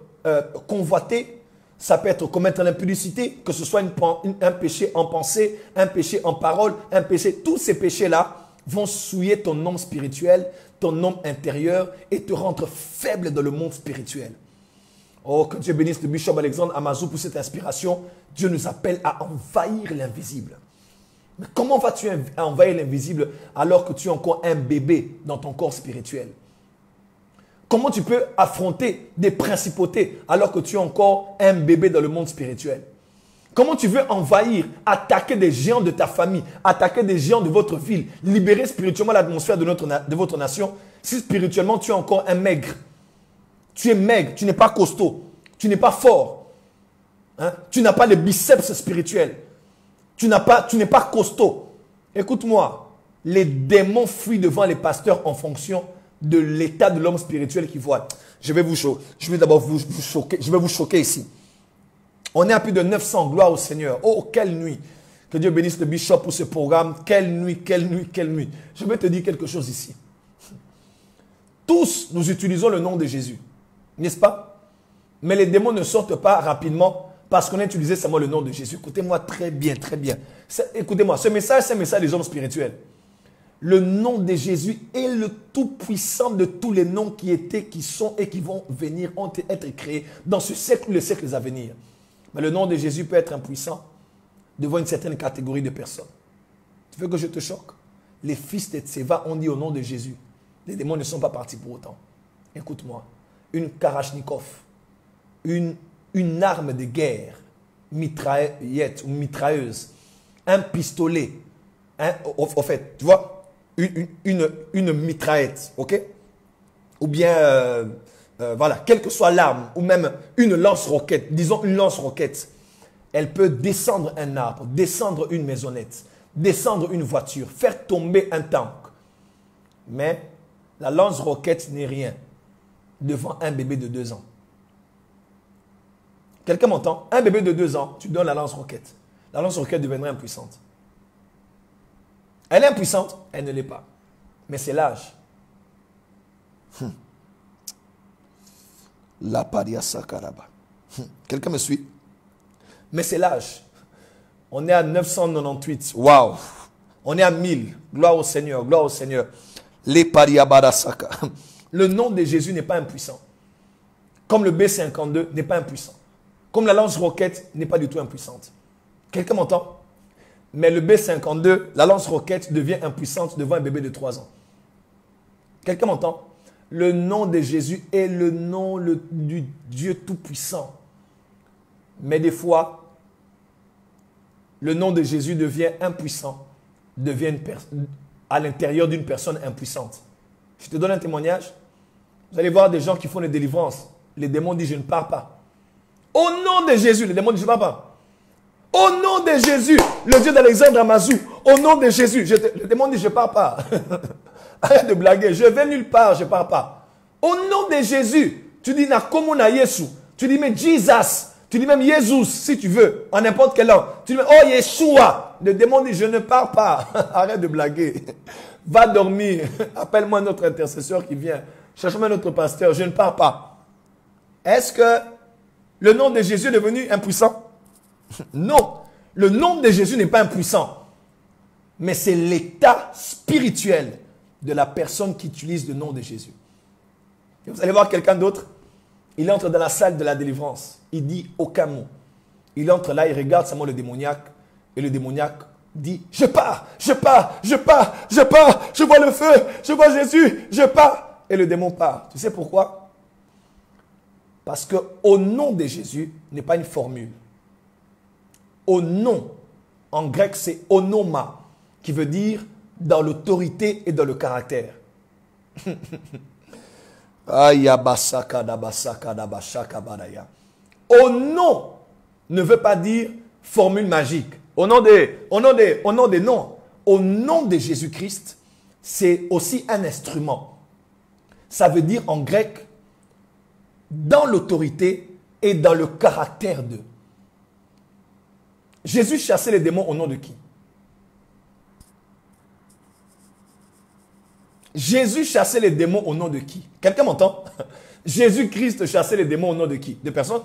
convoiter. Ça peut être commettre l'impudicité, que ce soit un péché en pensée, un péché en parole, un péché. Tous ces péchés-là vont souiller ton homme spirituel, ton homme intérieur et te rendre faible dans le monde spirituel. Oh, que Dieu bénisse le bishop Alexandre Amazou pour cette inspiration. Dieu nous appelle à envahir l'invisible. Mais comment vas-tu envahir l'invisible alors que tu es encore un bébé dans ton corps spirituel? Comment tu peux affronter des principautés alors que tu es encore un bébé dans le monde spirituel? Comment tu veux envahir, attaquer des géants de ta famille, attaquer des géants de votre ville, libérer spirituellement l'atmosphère de votre nation si spirituellement tu es encore un maigre? Tu es maigre, tu n'es pas costaud, tu n'es pas fort. Hein? Tu n'as pas les biceps spirituels. Tu n'es pas costaud. Écoute-moi, les démons fuient devant les pasteurs en fonction de l'état de l'homme spirituel qui voit. Je vais d'abord vous choquer. Je vais vous choquer ici. On est à plus de 900. Gloire au Seigneur. Oh, quelle nuit. Que Dieu bénisse le bishop pour ce programme. Quelle nuit, quelle nuit, quelle nuit. Je vais te dire quelque chose ici. Tous, nous utilisons le nom de Jésus. N'est-ce pas? Mais les démons ne sortent pas rapidement parce qu'on a utilisé seulement le nom de Jésus. Écoutez-moi très bien, très bien. Écoutez-moi, ce message, c'est un message des hommes spirituels. Le nom de Jésus est le tout-puissant de tous les noms qui étaient, qui sont et qui vont venir, ont été créés dans ce siècle ou les siècles à venir. Mais le nom de Jésus peut être impuissant devant une certaine catégorie de personnes. Tu veux que je te choque? Les fils de Tseva ont dit au nom de Jésus. Les démons ne sont pas partis pour autant. Écoute-moi. Une Kalachnikov, une arme de guerre, mitraillette ou mitrailleuse, un pistolet, au fait, tu vois, une mitraillette, ok? Ou bien, voilà, quelle que soit l'arme, ou même une lance-roquette, disons une lance-roquette, elle peut descendre un arbre, descendre une maisonnette, descendre une voiture, faire tomber un tank. Mais la lance-roquette n'est rien devant un bébé de 2 ans. Quelqu'un m'entend? Un bébé de 2 ans, tu donnes la lance-roquette. La lance-roquette deviendrait impuissante. Elle est impuissante, elle ne l'est pas. Mais c'est l'âge. La paria sakaraba. Quelqu'un me suit? Mais c'est l'âge. On est à 998. Waouh! On est à 1000. Gloire au Seigneur, gloire au Seigneur. Les paria barasaka. Le nom de Jésus n'est pas impuissant. Comme le B52 n'est pas impuissant. Comme la lance-roquette n'est pas du tout impuissante. Quelqu'un m'entend? Mais le B52, la lance-roquette devient impuissante devant un bébé de 3 ans. Quelqu'un m'entend? Le nom de Jésus est le nom du Dieu Tout-Puissant. Mais des fois, le nom de Jésus devient impuissant, devient à l'intérieur d'une personne impuissante. Je te donne un témoignage. Vous allez voir des gens qui font des délivrances. Les démons disent, je ne pars pas. Au nom de Jésus, les démons disent, je ne pars pas. Au nom de Jésus, le Dieu d'Alexandre Amazou, au nom de Jésus, le démon dit, je ne pars pas. Arrête de blaguer, je vais nulle part, je ne pars pas. Au nom de Jésus, tu dis, Nakomuna Yesu, tu dis, mais Jesus, tu dis même Jésus, si tu veux, en n'importe quelle langue. Tu dis, oh Yeshua, le démon dit, je ne pars pas. Arrête de blaguer. Va dormir, appelle-moi notre intercesseur qui vient, cherche-moi notre pasteur, je ne pars pas. Est-ce que le nom de Jésus est devenu impuissant? Non, le nom de Jésus n'est pas impuissant, mais c'est l'état spirituel de la personne qui utilise le nom de Jésus. Et vous allez voir quelqu'un d'autre, il entre dans la salle de la délivrance, il dit aucun mot. Il entre là, il regarde seulement le démoniaque, et le démoniaque dit, je pars, je pars, je pars, je pars, je vois le feu, je vois Jésus, je pars. Et le démon part. Tu sais pourquoi? Parce que au nom de Jésus n'est pas une formule. Au nom, en grec, c'est onoma, qui veut dire dans l'autorité et dans le caractère. Au nom ne veut pas dire formule magique. Au nom des noms. Au nom de Jésus-Christ, c'est aussi un instrument. Ça veut dire en grec, dans l'autorité et dans le caractère de. Jésus chassait les démons au nom de qui? Jésus chassait les démons au nom de qui? Quelqu'un m'entend? Jésus-Christ chassait les démons au nom de qui? De personne?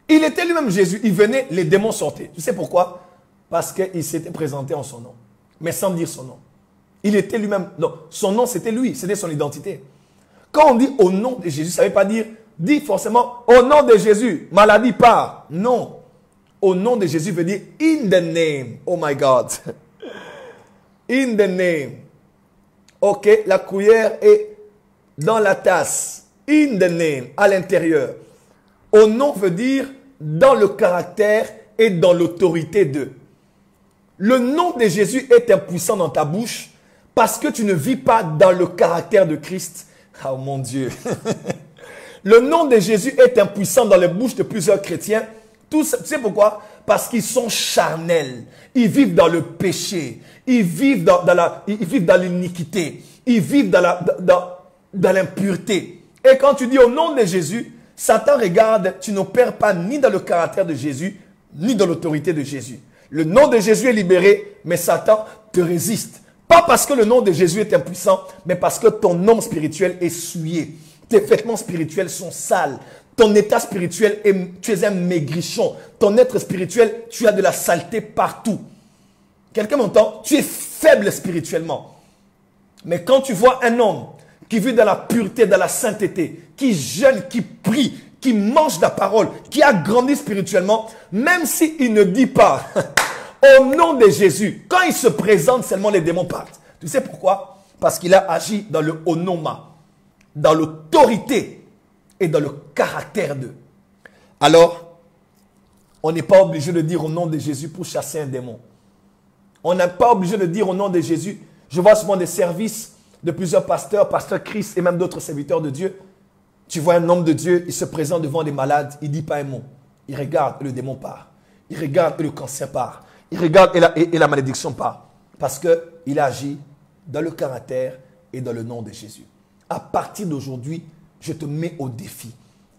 Il était lui-même Jésus. Il venait, les démons sortaient. Tu sais pourquoi? Parce qu'il s'était présenté en son nom. Mais sans dire son nom. Il était lui-même. Non, son nom c'était lui. C'était son identité. Quand on dit au nom de Jésus, ça ne veut pas dire, dit forcément au nom de Jésus, maladie part. Non. Au nom de Jésus veut dire in the name. Oh my God. In the name. Ok, la cuillère est dans la tasse. In the name, à l'intérieur. Au nom veut dire dans le caractère et dans l'autorité de. Le nom de Jésus est impuissant dans ta bouche parce que tu ne vis pas dans le caractère de Christ. Oh mon Dieu. Le nom de Jésus est impuissant dans les bouches de plusieurs chrétiens. Tu sais pourquoi? Parce qu'ils sont charnels. Ils vivent dans le péché. Ils vivent dans l'iniquité. Ils vivent dans l'impureté. Et quand tu dis au nom de Jésus, Satan regarde, tu n'opères pas ni dans le caractère de Jésus, ni dans l'autorité de Jésus. Le nom de Jésus est libéré, mais Satan te résiste. Pas parce que le nom de Jésus est impuissant, mais parce que ton homme spirituel est souillé. Tes vêtements spirituels sont sales. Ton état spirituel, tu es un maigrichon. Ton être spirituel, tu as de la saleté partout. Quelqu'un m'entend? Tu es faible spirituellement. Mais quand tu vois un homme qui vit dans la pureté, dans la sainteté, qui jeûne, qui prie, qui mange la parole, qui a grandi spirituellement, même s'il ne dit pas au nom de Jésus, quand il se présente, seulement les démons partent. Tu sais pourquoi? Parce qu'il a agi dans le onoma, dans l'autorité et dans le caractère d'eux. Alors, on n'est pas obligé de dire au nom de Jésus pour chasser un démon. On n'est pas obligé de dire au nom de Jésus. Je vois souvent des services de plusieurs pasteurs, pasteur Christ et même d'autres serviteurs de Dieu. Tu vois un homme de Dieu, il se présente devant des malades, il ne dit pas un mot. Il regarde et le démon part. Il regarde et le cancer part. Il regarde et la malédiction part. Parce qu'il agit dans le caractère et dans le nom de Jésus. À partir d'aujourd'hui, je te mets au défi.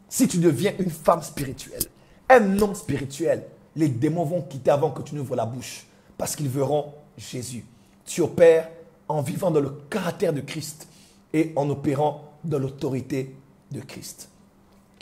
Si tu deviens une femme spirituelle, un homme spirituel, les démons vont quitter avant que tu n'ouvres la bouche. Parce qu'ils verront Jésus. Tu opères en vivant dans le caractère de Christ et en opérant dans l'autorité de Christ.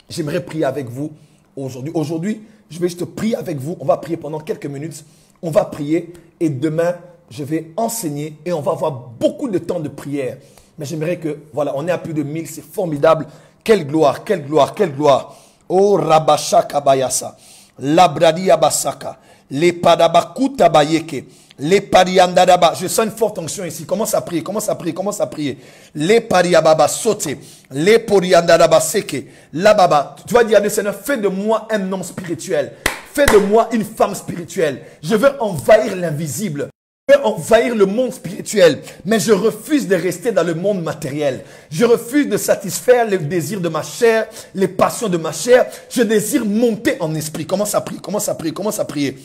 J'aimerais prier avec vous aujourd'hui. Aujourd'hui, je vais juste prier avec vous. On va prier pendant quelques minutes. On va prier et demain, je vais enseigner et on va avoir beaucoup de temps de prière. Mais j'aimerais que, voilà, on est à plus de 1000, c'est formidable. Quelle gloire, quelle gloire, quelle gloire. Oh Rabashaka Bayasa, Labradia Basaka, les Padabakuta Bayeke, les Pariandadaba. Je sens une forte onction ici. Commence à prier, commence à prier, commence à prier. Les Pariababa Sote, les Poriandadaba Seke, la Baba. Tu vas dire à Dieu, Seigneur, fais de moi un homme spirituel. Fais de moi une femme spirituelle. Je veux envahir l'invisible. Je veux envahir le monde spirituel. Mais je refuse de rester dans le monde matériel. Je refuse de satisfaire les désirs de ma chair, les passions de ma chair. Je désire monter en esprit. Commence à prier, commence à prier, commence à prier.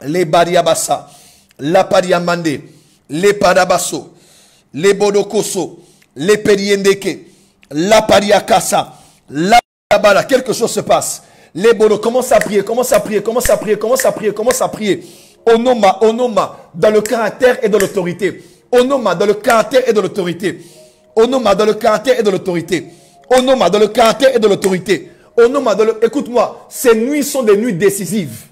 Les Bariabasa, la Pariamande, les Padabaso, les Bodokoso, les Periendeke, la Pariakasa, la Pariabala. Quelque chose se passe. Les bolos, commence à prier, commence à prier, commence à prier, commence à prier, commence à prier. Onoma, onoma, dans le caractère et dans l'autorité. Onoma, dans le caractère et dans l'autorité. Onoma, dans le caractère et dans l'autorité. Onoma, dans le caractère et dans l'autorité. Onoma, dans le... Écoute-moi, ces nuits sont des nuits décisives.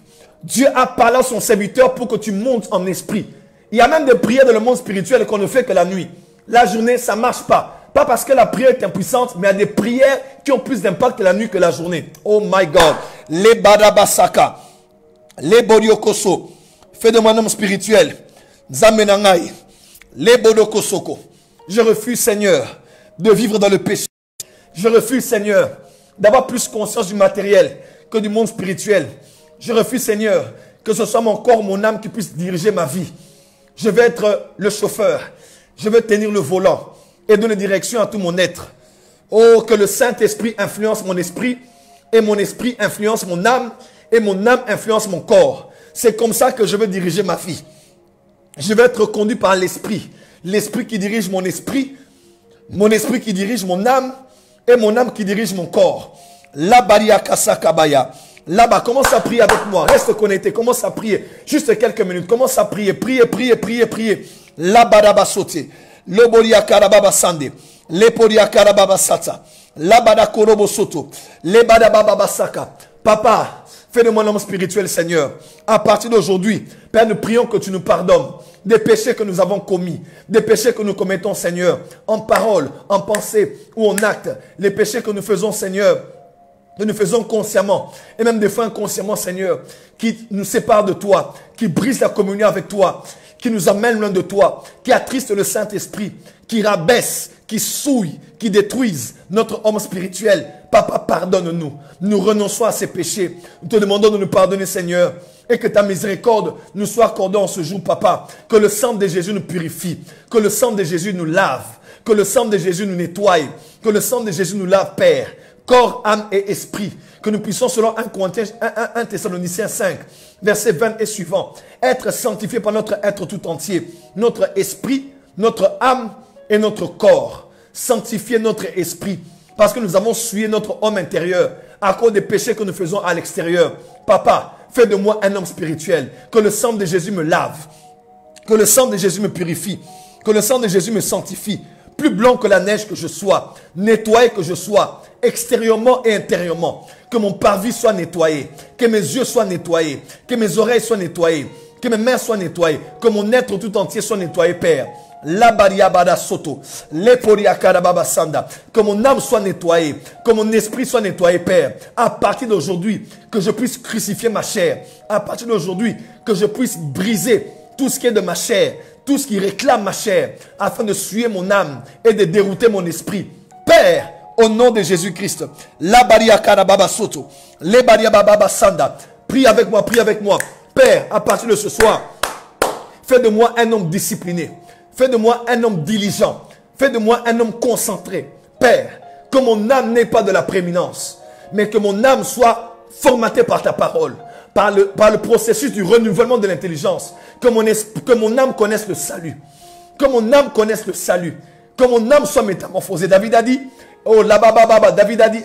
Dieu a parlé à son serviteur pour que tu montes en esprit. Il y a même des prières dans le monde spirituel qu'on ne fait que la nuit. La journée, ça ne marche pas. Pas parce que la prière est impuissante, mais il y a des prières qui ont plus d'impact la nuit que la journée. Oh my God. Les Badabasaka, les Boriokoso, fais de moi un homme spirituel. Zamenangai, les Bodokosoko. Je refuse, Seigneur, de vivre dans le péché. Je refuse, Seigneur, d'avoir plus conscience du matériel que du monde spirituel. Je refuse, Seigneur, que ce soit mon corps, mon âme qui puisse diriger ma vie. Je vais être le chauffeur. Je veux tenir le volant et donner direction à tout mon être. Oh, que le Saint-Esprit influence mon esprit, et mon esprit influence mon âme, et mon âme influence mon corps. C'est comme ça que je veux diriger ma vie. Je vais être conduit par l'esprit. L'esprit qui dirige mon esprit qui dirige mon âme, et mon âme qui dirige mon corps. La Baria Kasakabaya. Là-bas, commence à prier avec moi. Reste connecté, commence à prier. Juste quelques minutes. Commence à prier, prier, prier, prier, prier. La Badaba Sote. Le Boria Karababa Sande. Le Poria Karababa Sata. La Bada Korobo Soto. Le Badababa Saka. Papa, fais de moi un homme spirituel, Seigneur. À partir d'aujourd'hui, Père, nous prions que tu nous pardonnes des péchés que nous avons commis, des péchés que nous commettons, Seigneur, en parole, en pensée ou en acte. Les péchés que nous faisons, Seigneur, que nous faisons consciemment et même des fois inconsciemment, Seigneur, qui nous séparent de toi, qui brisent la communion avec toi, qui nous amènent loin de toi, qui attristent le Saint-Esprit, qui rabaissent, qui souillent, qui détruisent notre homme spirituel. Papa, pardonne-nous. Nous renonçons à ces péchés. Nous te demandons de nous pardonner, Seigneur, et que ta miséricorde nous soit accordée en ce jour, Papa. Que le sang de Jésus nous purifie, que le sang de Jésus nous lave, que le sang de Jésus nous nettoie, que le sang de Jésus nous lave, Père. Corps, âme et esprit, que nous puissions, selon 1 Thessaloniciens 5, verset 20 et suivant, être sanctifiés par notre être tout entier, notre esprit, notre âme et notre corps. Sanctifier notre esprit, parce que nous avons souillé notre homme intérieur à cause des péchés que nous faisons à l'extérieur. Papa, fais de moi un homme spirituel, que le sang de Jésus me lave, que le sang de Jésus me purifie, que le sang de Jésus me sanctifie, plus blanc que la neige que je sois, nettoyé que je sois, extérieurement et intérieurement, que mon parvis soit nettoyé, que mes yeux soient nettoyés, que mes oreilles soient nettoyées, que mes mains soient nettoyées, que mon être tout entier soit nettoyé, Père. La bariabada soto, le poriakarababa sanda, que mon âme soit nettoyée, que mon esprit soit nettoyé, Père. À partir d'aujourd'hui, que je puisse crucifier ma chair. À partir d'aujourd'hui, que je puisse briser tout ce qui est de ma chair, tout ce qui réclame ma chair, afin de suer mon âme et de dérouter mon esprit. Père, au nom de Jésus-Christ, la baria karababa soto, le baria bababa sanda, prie avec moi, prie avec moi. Père, à partir de ce soir, fais de moi un homme discipliné, fais de moi un homme diligent, fais de moi un homme concentré. Père, que mon âme n'ait pas de la prééminence, mais que mon âme soit formatée par ta parole, par le processus du renouvellement de l'intelligence, que mon âme connaisse le salut, que mon âme connaisse le salut, que mon âme soit métamorphosée. David a dit, oh, David a dit,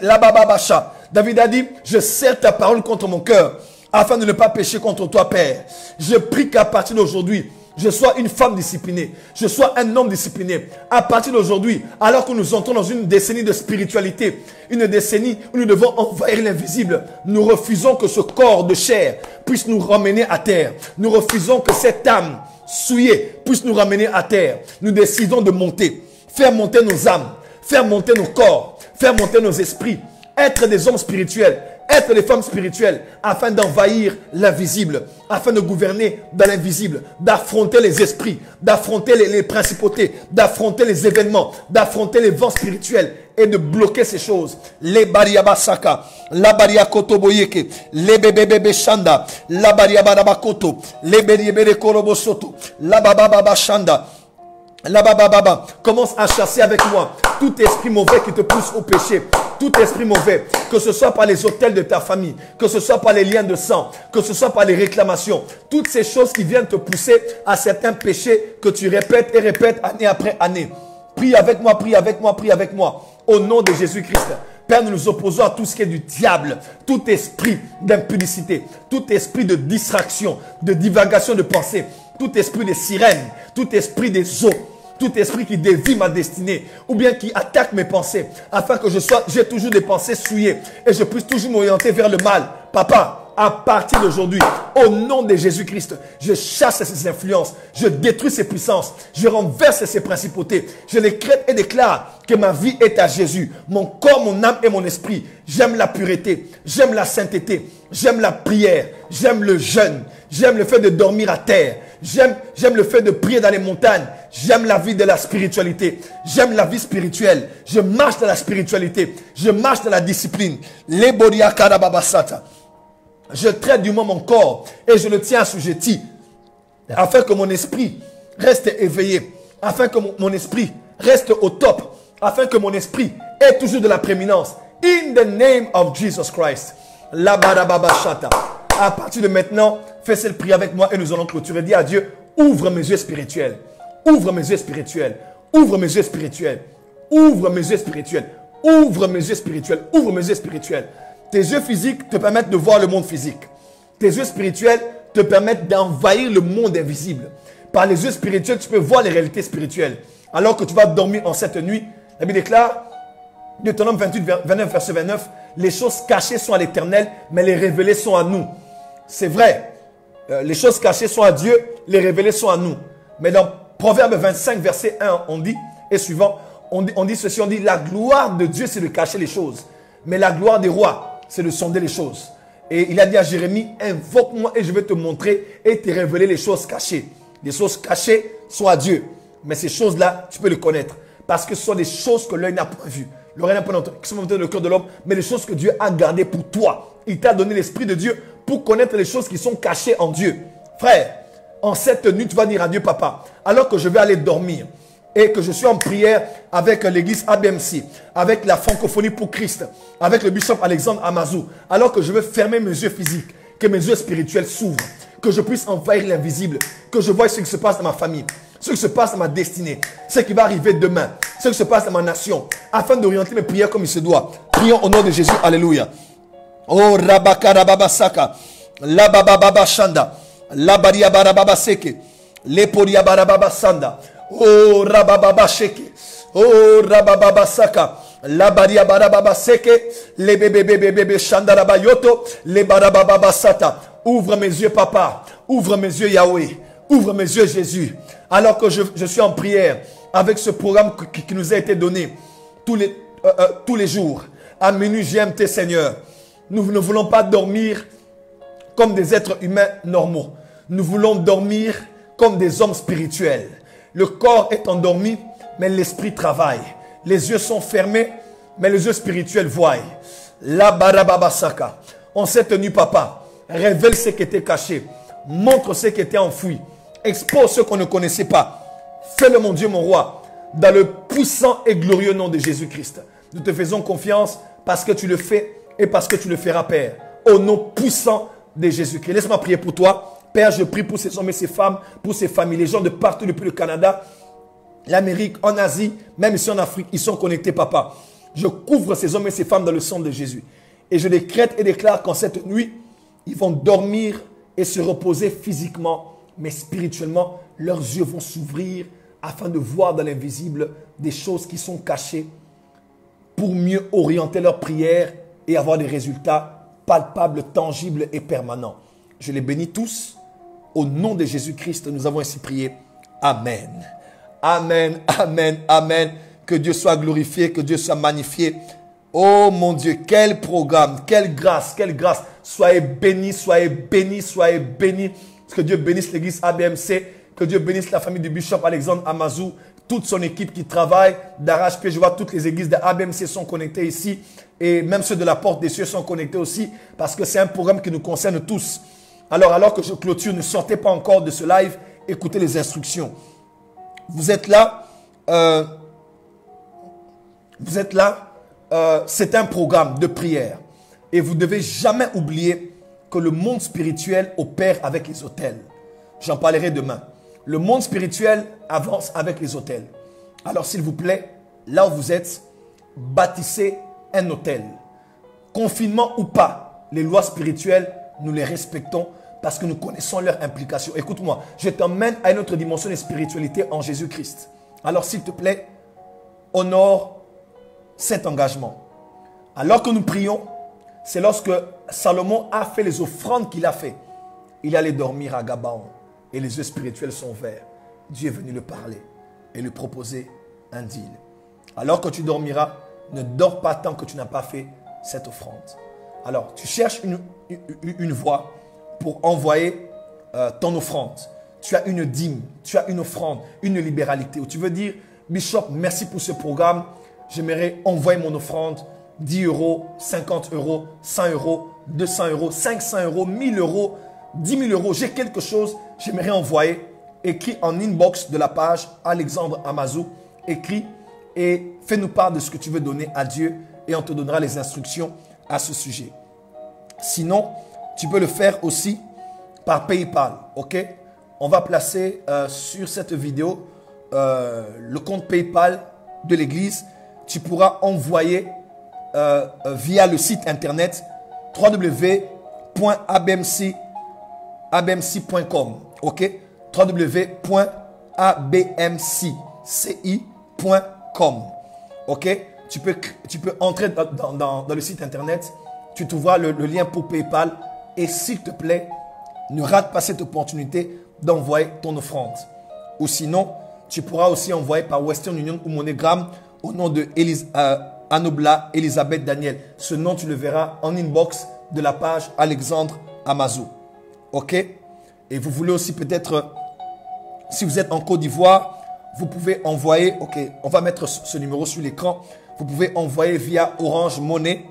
David a dit, je serre ta parole contre mon cœur, afin de ne pas pécher contre toi, Père. Je prie qu'à partir d'aujourd'hui, je sois une femme disciplinée, je sois un homme discipliné. À partir d'aujourd'hui, alors que nous entrons dans une décennie de spiritualité, une décennie où nous devons envahir l'invisible, nous refusons que ce corps de chair puisse nous ramener à terre. Nous refusons que cette âme souillés puissent nous ramener à terre. Nous décidons de monter, faire monter nos âmes, faire monter nos corps, faire monter nos esprits, être des hommes spirituels, être des femmes spirituelles, afin d'envahir l'invisible, afin de gouverner dans l'invisible, d'affronter les esprits, d'affronter les principautés, d'affronter les événements, d'affronter les vents spirituels et de bloquer ces choses. Les bariabasaka, la bariakotoboyeke, les bébébébé shanda, la bariabarabakoto, les bébébébé korobosoto, la bababa shanda. Là-bas, commence à chasser avec moi tout esprit mauvais qui te pousse au péché, tout esprit mauvais, que ce soit par les autels de ta famille, que ce soit par les liens de sang, que ce soit par les réclamations, toutes ces choses qui viennent te pousser à certains péchés que tu répètes et répètes année après année. Prie avec moi, prie avec moi, prie avec moi, au nom de Jésus-Christ. Père, nous nous opposons à tout ce qui est du diable, tout esprit d'impudicité, tout esprit de distraction, de divagation de pensée, tout esprit de sirène, tout esprit des eaux, tout esprit qui dévie ma destinée ou bien qui attaque mes pensées afin que j'ai toujours des pensées souillées et je puisse toujours m'orienter vers le mal. Papa, à partir d'aujourd'hui, au nom de Jésus-Christ, je chasse ces influences, je détruis ces puissances, je renverse ces principautés, je décrète et déclare que ma vie est à Jésus, mon corps, mon âme et mon esprit. J'aime la pureté, j'aime la sainteté, j'aime la prière, j'aime le jeûne, j'aime le fait de dormir à terre, j'aime le fait de prier dans les montagnes, j'aime la vie de la spiritualité, j'aime la vie spirituelle, je marche dans la spiritualité, je marche dans la discipline. Les boria karababasata. Je traite du moins mon corps et je le tiens assujetti afin que mon esprit reste éveillé, afin que mon esprit reste au top, afin que mon esprit ait toujours de la prééminence. In the name of Jesus Christ. La barababashata. À partir de maintenant, fais cette prière avec moi et nous allons clôturer. Dis à Dieu, ouvre mes yeux spirituels. Ouvre mes yeux spirituels. Ouvre mes yeux spirituels. Ouvre mes yeux spirituels. Ouvre mes yeux spirituels. Ouvre mes yeux spirituels. Tes yeux physiques te permettent de voir le monde physique. Tes yeux spirituels te permettent d'envahir le monde invisible. Par les yeux spirituels, tu peux voir les réalités spirituelles. Alors que tu vas dormir en cette nuit, la Bible déclare, Deutéronome 28, 29, verset 29, les choses cachées sont à l'Éternel, mais les révélées sont à nous. C'est vrai, les choses cachées sont à Dieu, les révélées sont à nous. Mais dans Proverbe 25, verset 1, on dit, et suivant, on dit ceci, on dit, la gloire de Dieu, c'est de cacher les choses. Mais la gloire des rois, c'est de sonder les choses. Et il a dit à Jérémie, invoque-moi et je vais te montrer et te révéler les choses cachées. Les choses cachées sont à Dieu. Mais ces choses-là, tu peux les connaître. Parce que ce sont des choses que l'œil n'a pas vues. L'oreille n'a pas entendu, qui sont montées dans le cœur de l'homme, mais des choses que Dieu a gardées pour toi. Il t'a donné l'Esprit de Dieu pour connaître les choses qui sont cachées en Dieu. Frère, en cette nuit, tu vas dire à Dieu, papa, alors que je vais aller dormir, et que je suis en prière avec l'église ABMC, avec la francophonie pour Christ, avec le bishop Alexandre Amazou, alors que je veux fermer mes yeux physiques, que mes yeux spirituels s'ouvrent, que je puisse envahir l'invisible, que je voie ce qui se passe dans ma famille, ce qui se passe dans ma destinée, ce qui va arriver demain, ce qui se passe dans ma nation, afin d'orienter mes prières comme il se doit. Prions au nom de Jésus. Alléluia. Oh Rabakarababasaka, la Baba Shanda, la Baria Barababa Seke, le Poria Barababa Sanda. Oh Rabababa Sheke, oh Rabababa Saka, la Baria Barababa Seke, les bébés Shandarabayoto, les Barababa Sata. Ouvre mes yeux, papa, ouvre mes yeux, Yahweh, ouvre mes yeux, Jésus. Alors que je suis en prière avec ce programme qui nous a été donné tous les jours, à minuit GMT, Seigneur. Nous ne voulons pas dormir comme des êtres humains normaux. Nous voulons dormir comme des hommes spirituels. Le corps est endormi, mais l'esprit travaille. Les yeux sont fermés, mais les yeux spirituels voient. La barababasaka. En cette nuit, papa, révèle ce qui était caché. Montre ce qui était enfoui. Expose ce qu'on ne connaissait pas. Fais-le, mon Dieu, mon roi, dans le puissant et glorieux nom de Jésus-Christ. Nous te faisons confiance parce que tu le fais et parce que tu le feras, Père. Au nom puissant de Jésus-Christ. Laisse-moi prier pour toi. Père, je prie pour ces hommes et ces femmes, pour ces familles, les gens de partout depuis le Canada, l'Amérique, en Asie, même ici en Afrique, ils sont connectés, papa. Je couvre ces hommes et ces femmes dans le sang de Jésus. Et je décrète et déclare qu'en cette nuit, ils vont dormir et se reposer physiquement, mais spirituellement, leurs yeux vont s'ouvrir afin de voir dans l'invisible des choses qui sont cachées pour mieux orienter leurs prières et avoir des résultats palpables, tangibles et permanents. Je les bénis tous Au nom de Jésus-Christ, nous avons ainsi prié. Amen. Amen, amen, amen. Que Dieu soit glorifié, que Dieu soit magnifié. Oh mon Dieu, quel programme, quelle grâce, quelle grâce. Soyez bénis, soyez bénis, soyez bénis. Que Dieu bénisse l'église ABMC, que Dieu bénisse la famille du bishop Alexandre Amazou, toute son équipe qui travaille d'arrache-pied. Je vois toutes les églises de ABMC sont connectées ici et même ceux de la Porte des Cieux sont connectés aussi parce que c'est un programme qui nous concerne tous. Alors que je clôture, ne sortez pas encore de ce live, écoutez les instructions. Vous êtes là, c'est un programme de prière et vous ne devez jamais oublier que le monde spirituel opère avec les autels. J'en parlerai demain. Le monde spirituel avance avec les autels. Alors s'il vous plaît, là où vous êtes, bâtissez un autel. Confinement ou pas, les lois spirituelles, nous les respectons parce que nous connaissons leur implication. Écoute-moi, je t'emmène à une autre dimension de spiritualité en Jésus-Christ. Alors s'il te plaît, honore cet engagement. Alors que nous prions, c'est lorsque Salomon a fait les offrandes qu'il a fait. Il allait dormir à Gabaon et les yeux spirituels sont ouverts. Dieu est venu le parler et lui proposer un deal. Alors que tu dormiras, ne dors pas tant que tu n'as pas fait cette offrande. Alors, tu cherches une voie pour envoyer ton offrande. Tu as une dîme, tu as une offrande, une libéralité. Où tu veux dire, Bishop, merci pour ce programme. J'aimerais envoyer mon offrande. 10 euros, 50 euros, 100 euros, 200 euros, 500 euros, 1000 euros, 10 000 euros. J'ai quelque chose, j'aimerais envoyer. Écris en inbox de la page Alexandre Amazou. Écris et fais-nous part de ce que tu veux donner à Dieu et on te donnera les instructions à ce sujet. Sinon, tu peux le faire aussi par PayPal. Ok? On va placer sur cette vidéo le compte PayPal de l'église. Tu pourras envoyer via le site internet www.abmc.com. Ok? www.abmci.com. Ok? Tu peux entrer dans le site internet. Tu trouveras le lien pour PayPal. Et s'il te plaît, ne rate pas cette opportunité d'envoyer ton offrande. Ou sinon, tu pourras aussi envoyer par Western Union ou MoneyGram au nom de Anobla Elisabeth Daniel. Ce nom, tu le verras en inbox de la page Alexandre Amazou. Ok? Et vous voulez aussi peut-être, si vous êtes en Côte d'Ivoire, vous pouvez envoyer, ok, on va mettre ce numéro sur l'écran. Vous pouvez envoyer via Orange Money.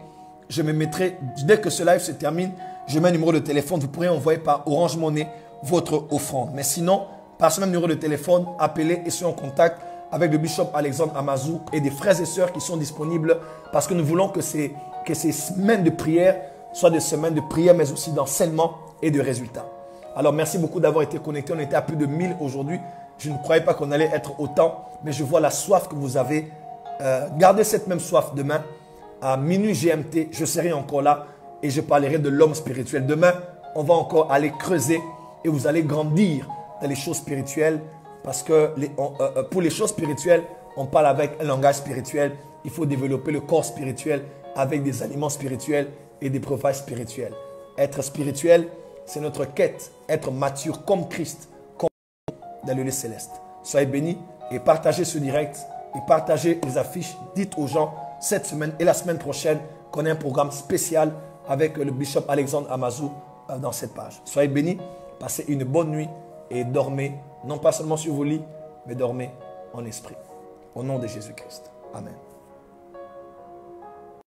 Je me mettrai, dès que ce live se termine, je mets un numéro de téléphone. Vous pourrez envoyer par Orange Money votre offrande. Mais sinon, par ce même numéro de téléphone, appelez et soyez en contact avec le bishop Alexandre Amazou et des frères et sœurs qui sont disponibles parce que nous voulons que ces semaines de prière soient des semaines de prière mais aussi d'enseignement et de résultats. Alors merci beaucoup d'avoir été connectés. On était à plus de 1000 aujourd'hui. Je ne croyais pas qu'on allait être autant, mais je vois la soif que vous avez. Gardez cette même soif demain à minuit GMT. Je serai encore là et je parlerai de l'homme spirituel. Demain, on va encore aller creuser et vous allez grandir dans les choses spirituelles. Parce que pour les choses spirituelles, on parle avec un langage spirituel. Il faut développer le corps spirituel avec des aliments spirituels et des breuvages spirituels. Être spirituel, c'est notre quête. Être mature comme Christ, comme dans le lieu céleste. Soyez bénis et partagez ce direct et partagez les affiches. Dites aux gens cette semaine et la semaine prochaine qu'on a un programme spécial avec le bishop Alexandre Amazou dans cette page. Soyez bénis, passez une bonne nuit et dormez. Non pas seulement sur vos lits, mais dormez en esprit. Au nom de Jésus-Christ. Amen.